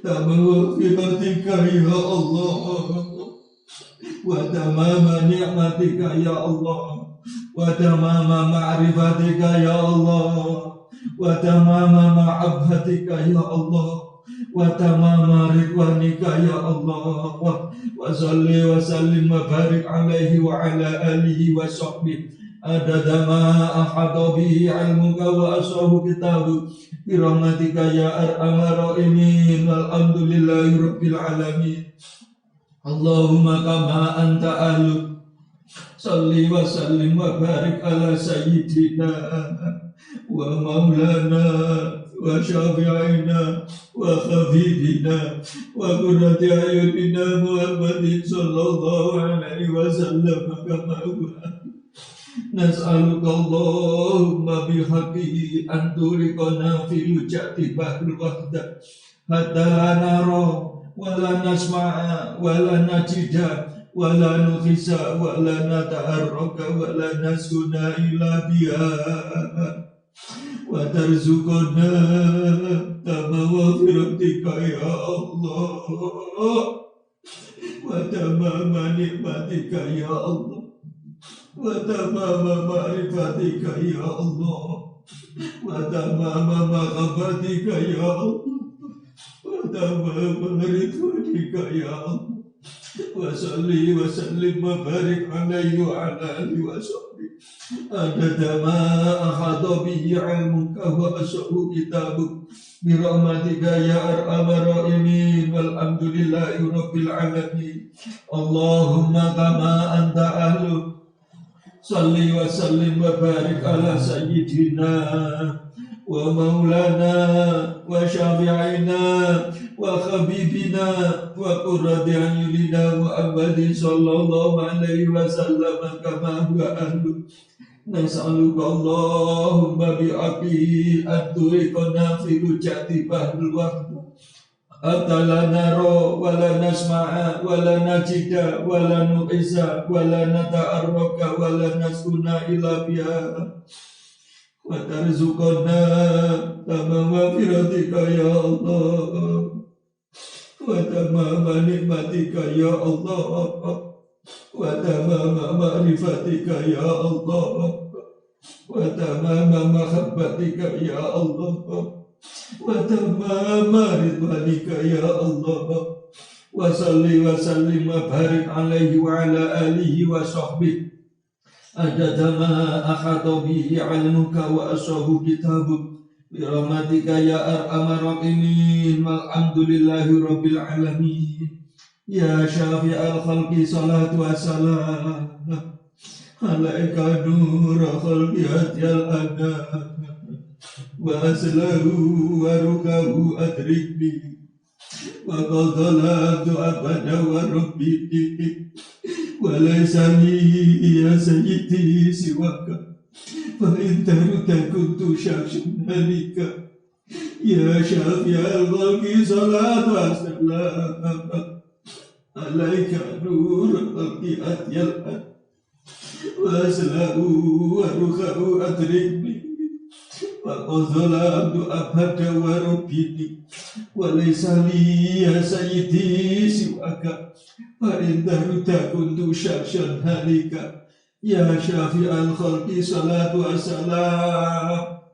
tamaghfiratika ya Allah wa tamama ni'matika ya Allah wa tamama ma'rifatika ya Allah wa tamama ma'abhatika ya Allah wa tamama ridwanika ya Allah wa salli wa sallim wa barik alaihi wa ala alihi wa sahbihi adada ma ahata bihi ilmuka wa ashabu kitabu birahmatika ya arhamar rahimin walhamdulillahi rabbil alamin. Allahumma kama anta ahlu, salli wa sallim wa barik ala Sayyidina wa maulana wa syafi'ina wa khafidina wa qurrati ayunina Muhammadin sallallahu alaihi wasallam kama huwa. Nas'aluka Allahumma bihaqqi an turiqana fil jati bahril wahdah hatta la nara wa la nasma'a wa la najida wa la nukhisa wa la nata'arraka wa la nasuna ila biha wa tarzuqana tamaghfiratika ya Allah wa tamama nikmatika ya Allah wa tamama ma'rifatika ya Allah wa tamama mahabbatika ya Allah wa tamama ridwanika ya Allah wa salli wa sallim wa barik alaihi wa ala alihi wa sahbihi adada ma ahata bihi ilmuka wa ashahu kitabuk bi rahmatika ya arhamar rahimin walhamdulillahi rabbil alamin Allahumma kama anta ahlu salli wa sallim wa barik ala sayyidina wa maulana wa syafi'ina wa habibina wa qurrati a'yunina Muhammadin sallallahu alaihi wasallam kama huwa ahlu nas'aluka Allahumma bi'aqi at-turiqana fi rujati bahrul wahd atala naro wala nasma'a wala najida wala nu'isa wala nata'arraka wala nasuna ila biha wa tarzuqana tamama firatika ya Allah wa tamama nikmatika ya Allah wa tamama ma'rifatika ya Allah wa tamama mahabbatika ya Allah wa tamama ridwanika ya Allah wa salli wa sallim wa barik alaihi wa ala alihi wa sahbihi adada ma akhata bihi ilmuka wa ashahu kitabuk bi rahmatika ya arhamar rahimin walhamdulillahi rabbil alamin ya syafi'al khalqi salatu wassalam alaika nur khalqi atyal adab wa aslahu wa rukahu adrikni wa qadalatu abada wa rabbiti wa laysa li ya sayyidi siwaka fa in taruta kuntu syakshan halika ya syafi'al khalqi salatu wassalam alaika nur khalqi atyal adab wa aslahu wa rukahu adrikni Faqadhala abada wa rabbini wa laysa li ya sayyidi siwaka fa in daruta kuntu syakshan halika ya syafi'al khalqi salatu wassalam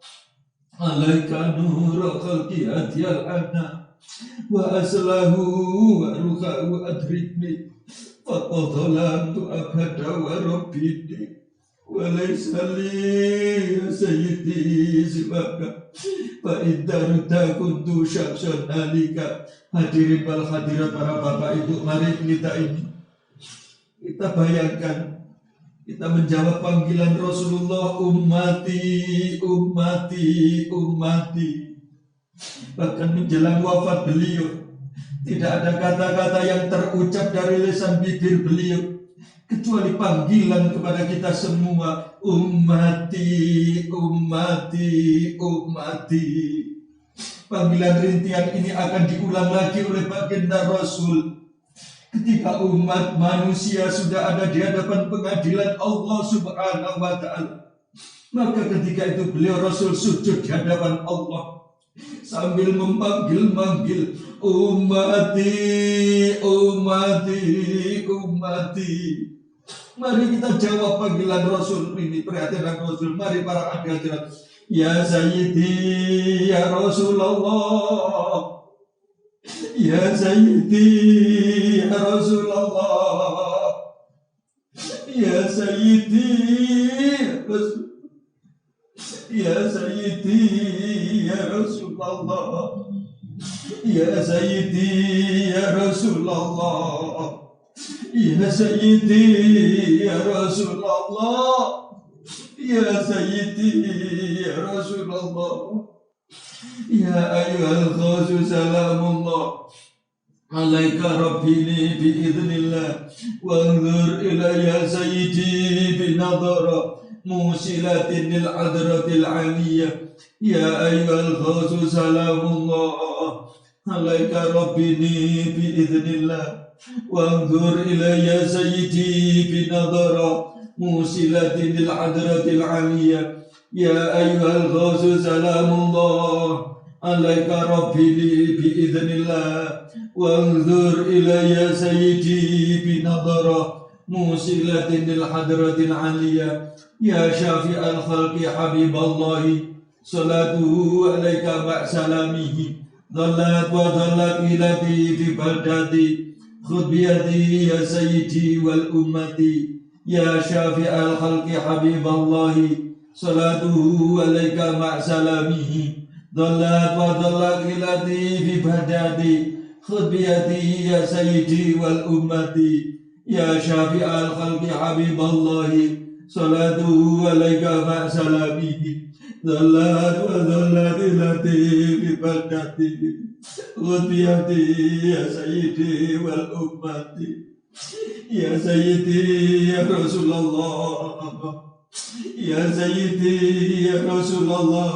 alaika nur khalqi atyal ana wa aslahu wa rukahu adrikni faqadhala abada wa rabbini walaysa li ya sayyidi siwaka fa iddaruta kuntu syakshan alika. Hadirin wal hadirat para bapak ibu, mari kita bayangkan, kita menjawab panggilan Rasulullah ummati ummati ummati. Bahkan menjelang wafat beliau tidak ada kata-kata yang terucap dari lisan bibir beliau kecuali panggilan kepada kita semua, ummati, ummati, ummati. Panggilan rintihan ini akan diulang lagi oleh baginda Rasul ketika umat manusia sudah ada di hadapan pengadilan Allah Subhanahu wa ta'ala. Maka ketika itu beliau Rasul sujud di hadapan Allah sambil memanggil-manggil, ummati, ummati, ummati. Mari kita jawab panggilan Rasul ini, perhatian Rasul. Mari para hadirat, ya Sayyidi, ya Rasulullah, ya Sayyidi, ya Rasulullah, ya Sayyidi, ya Sayyidi, ya Rasulullah, ya Sayyidi, ya Rasulullah, ya Sayyidi, ya Rasulullah, ya Sayyidi, ya Rasulullah, ya ayyuhal khasu salamullah alaika rabbini biidznillah wanzur ilayya sayyidi binadara musilatin lil adratil aliyah ya ayyuhal khasu salamullah alaika rabbini biidznillah wanzur ilayya sayyidi binadara musilatin lil adratil aliyah ya ayyuhal khasu salamullah alaika rabbini biidznillah wanzur ilayya sayyidi binadara musilatin lil hadratil aliyah ya syafi'al khalqi habiballahi salatu alaika ma'salamihi dhallat wa dhallat ilati fi baldati خذ بيدي يا سيدي والأمة يا شافع الخلق حبيب الله صلاته عليك مع سلامه ضلت وضلت إلتي في بهدادي خذ بيدي يا سيدي والأمة يا شافع الخلق حبيب الله صلاته عليك مع سلامه ضلت وضلت إلتي في بهدادي خذ بيدي يا سيدي والأمة يا سيدي يا رسول الله يا سيدي يا رسول الله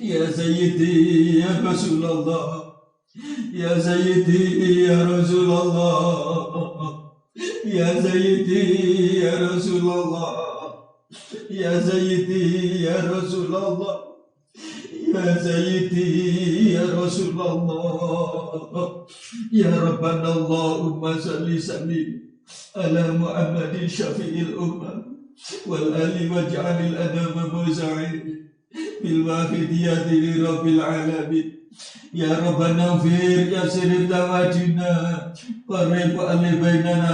يا سيدي يا رسول الله يا سيدي يا رسول الله يا سيدي يا رسول الله يا سيدي يا رسول الله يا سيدي يا رسول الله يا ربنا اللهم صل وسلم على محمد شفيع الأمة والآل واجعل الأنام موزعين بالواحدية لرب العالمين يا ربنا اغفر يسر دعواتنا قرب ألف بيننا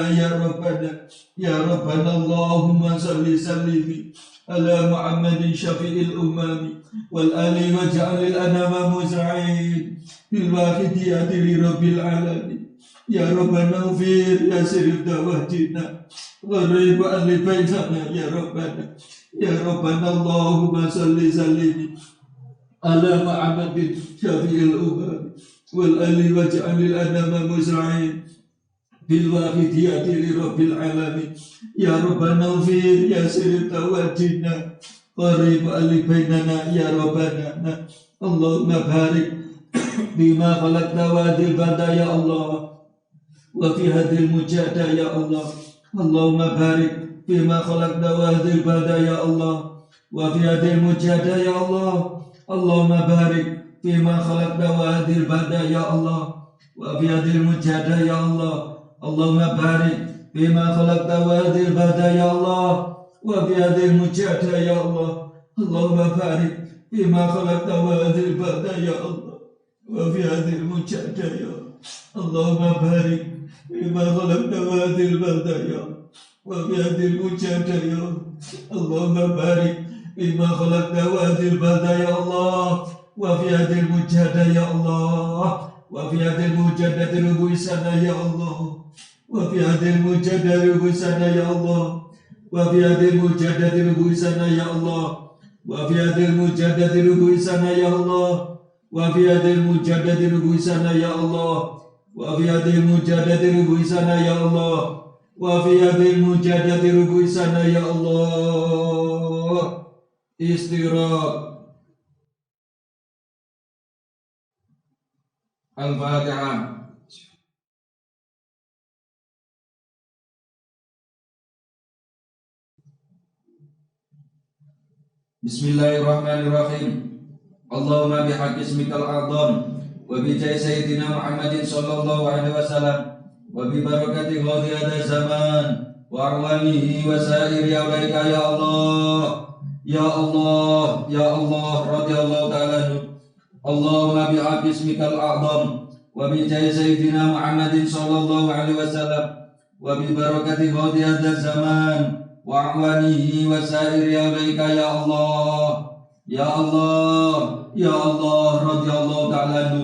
يا ربنا اللهم صل وسلم على محمد شفيع الأمم والآل واجعل الأنام موزعين بالواحدية لرب العالمين يا ربنا اغفر يسر دعواتنا قرب ألف بيننا يا ربنا اللهم صل وسلم على محمد شفيع الأمم والآل واجعل الأنام موزعين بالواحدية لرب العالمين يا ربنا اغفر يسر دعواتنا قرب ألف بيننا يا ربنا اللهم بارك بما خلقت وهذه البلدة يا الله وفي هذه المجاهدة يا الله اللهم بارك بما خلقت وهذه البلدة يا الله وفي هذه المجاهدة يا الله اللهم بارك بما خلقت وهذه البلدة يا الله وفي هذه المجاهدة يا الله اللهم بارك بما خلقت وهذه البلدة يا الله وفي هذه المجاهدة يا الله اللهم بارك بما خلقت وهذه البلدة يا الله وفي هذه المجاهدة يا اللهم بارك بما خلقت وهذه البلدة يا وفي هذه المجاهدة يا اللهم بارك بما خلقت وهذه البلدة يا الله وفي هذه المجاهدة يا الله وفي هذه المجاهدة ربوسنا يا الله وفي هذه المجاهدة ربوسنا يا الله وفي هذه المجاهدة ربوسنا يا الله وفي هذه المجاهدة ربوسنا يا الله وفي هذه المجاهدة ربوسنا يا الله وفي هذه المجاهدة ربوسنا يا الله وفي هذه المجاهدة ربوسنا يا الله استغراق الفاتحة. Bismillahirrahmanirrahim. Allahumma bihaqi ismikal a'zam wa bi jai sayyidina Muhammadin sallallahu alaihi wasallam wa bi barakati ghadi hadha zaman wa arwanihi wa sa'iri awlaika ya Allah ya Allah ya Allah radhiyallahu ta'ala anhu. Allahumma bihaqi ismikal a'zam wa bi jai sayyidina Muhammadin sallallahu alaihi wasallam wa bi barakati ghadi hadha zaman wa arwanihi wa sa'iri awlaika ya Allah ya Allah ya Allah radhiyallahu ta'ala anhu.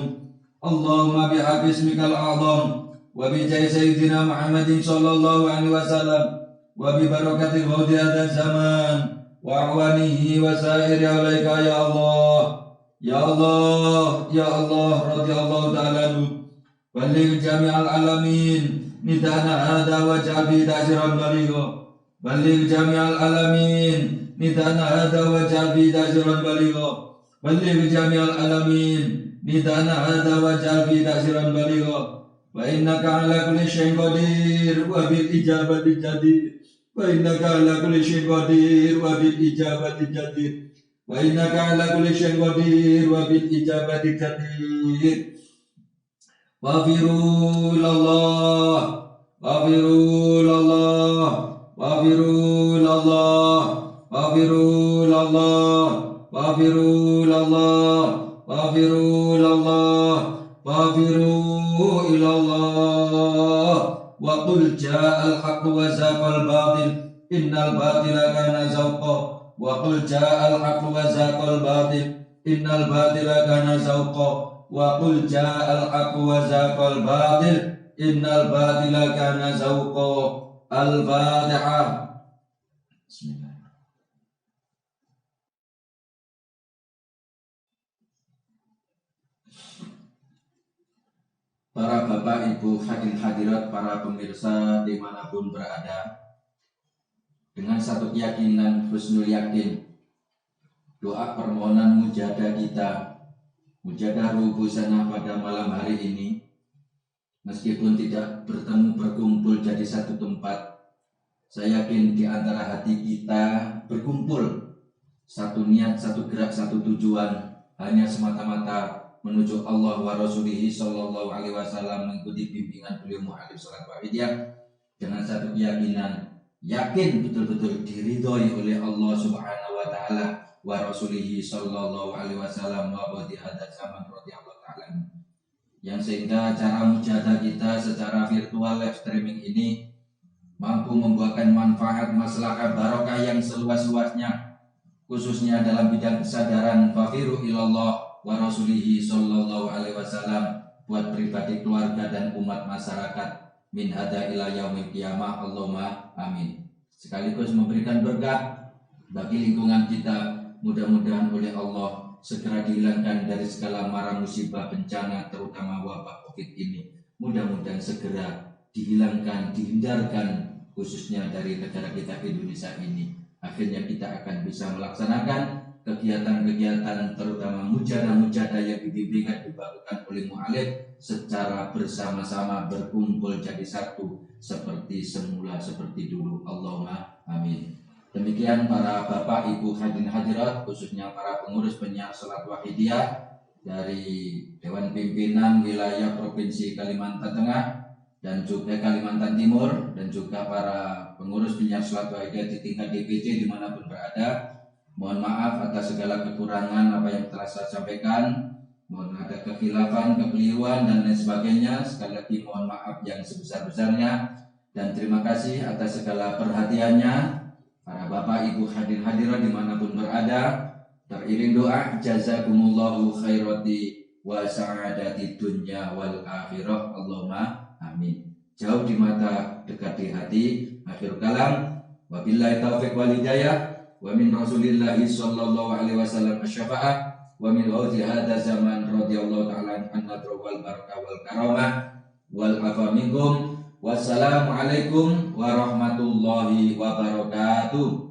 Allahumma bihaqqi ismikal a'zam wa bi jai sayyidina Muhammadin sallallahu alaihi wasallam wa bi barakati ghadi hadha zaman wa arwanihi wa sa'iri awlaika ya Allah ya Allah ya Allah radhiyallahu ta'ala anhu. Balligh jami'al alamin nidana hadha waj'al bi ta'ziran baligha. Balligh jami'al alamin nidana hadha waj'al bi ta'ziran baligha. Balligh jami'al alamin nidana hadha waj'al bi ta'ziran baligha. Wa innaka ala kulli syai'in qadir wa bil ijabati jadir. Wa innaka ala kulli syai'in qadir wa bil ijabati jadir. Wa innaka ala kulli syai'in qadir wa bil ijabati jadir. Wafiru ilallah wafiru ilallah wafiru ilallah wafiru ilallah wafiru ilallah wafiru ilallah wafiru ilallah wa qul ja'al haqq wa zaqal batil innal batila kana zahuqa wa qul ja'al haqq wa zaqal batil innal batila kana zahuqa wa qul ja'al haqq wa zaqal batil innal batila kana zahuqa. Al-Fatihah. Bismillah. Para bapak, ibu, hadirin hadirat, para pemirsa dimanapun berada, dengan satu keyakinan, husnul yakin, doa permohonan mujadah kita, mujadah rubusana pada malam hari ini, meskipun tidak berkumpul jadi satu tempat, saya yakin di antara hati kita berkumpul satu niat, satu gerak, satu tujuan, hanya semata-mata menuju Allah wa Rasulihi Sallallahu Alaihi Wasallam, mengikuti bimbingan beliau mu'alif salat wahidiyah dengan satu keyakinan, yakin betul-betul diridhoi oleh Allah Subhanahu Wa Taala wa Rasulihi Sallallahu Alaihi Wasallam wa wadi hadat zaman radhiyallahu taala, yang sehingga cara mujahadah kita secara virtual live streaming ini mampu membuahkan manfaat, maslahah, barokah yang seluas-luasnya, khususnya dalam bidang kesadaran fafiru ilallah wa rasulihi sallallahu alaihi wasallam buat pribadi, keluarga, dan umat masyarakat min hada ila yaumil qiyamah. Allahumma amin. Sekaligus memberikan berkah bagi lingkungan kita, mudah-mudahan oleh Allah segera dihilangkan dari segala mara musibah bencana, terutama wabah Covid ini. Mudah-mudahan segera dihilangkan, dihindarkan, khususnya dari negara kita Indonesia ini. Akhirnya kita akan bisa melaksanakan kegiatan-kegiatan, terutama mujadah-mujadah yang dibimbingkan, dibakukan oleh mu'alif secara bersama-sama, berkumpul jadi satu seperti semula, seperti dulu. Allahumma amin. Demikian para bapak, ibu, hadirin hadirat, khususnya para pengurus penyiar salat wahidiyah dari Dewan Pimpinan Wilayah Provinsi Kalimantan Tengah dan juga Kalimantan Timur, dan juga para pengurus penyiar salat wahidiyah di tingkat DPC dimanapun berada. Mohon maaf atas segala kekurangan apa yang telah saya sampaikan. Mohon ada kekhilafan, kekeliruan, dan lain sebagainya. Sekali lagi mohon maaf yang sebesar-besarnya, dan terima kasih atas segala perhatiannya. Para bapak, ibu, hadirin hadirat dimanapun berada, teriring doa jazakumullahu khairati wa sa'adati dunya wal akhirah. Allahumma amin. Jauh di mata, dekat di hati. Akhir kalam, wabillahi taufiq wal hidayah, wa min rasulillahi sallallahu alaihi wasallam asy-syafa'ah, wa min ghauzi hadza zaman radhiyallahu ta'ala an-nadru wal barakah wal karamah wal afa minkum. Wassalamualaikum warahmatullahi wabarakatuh.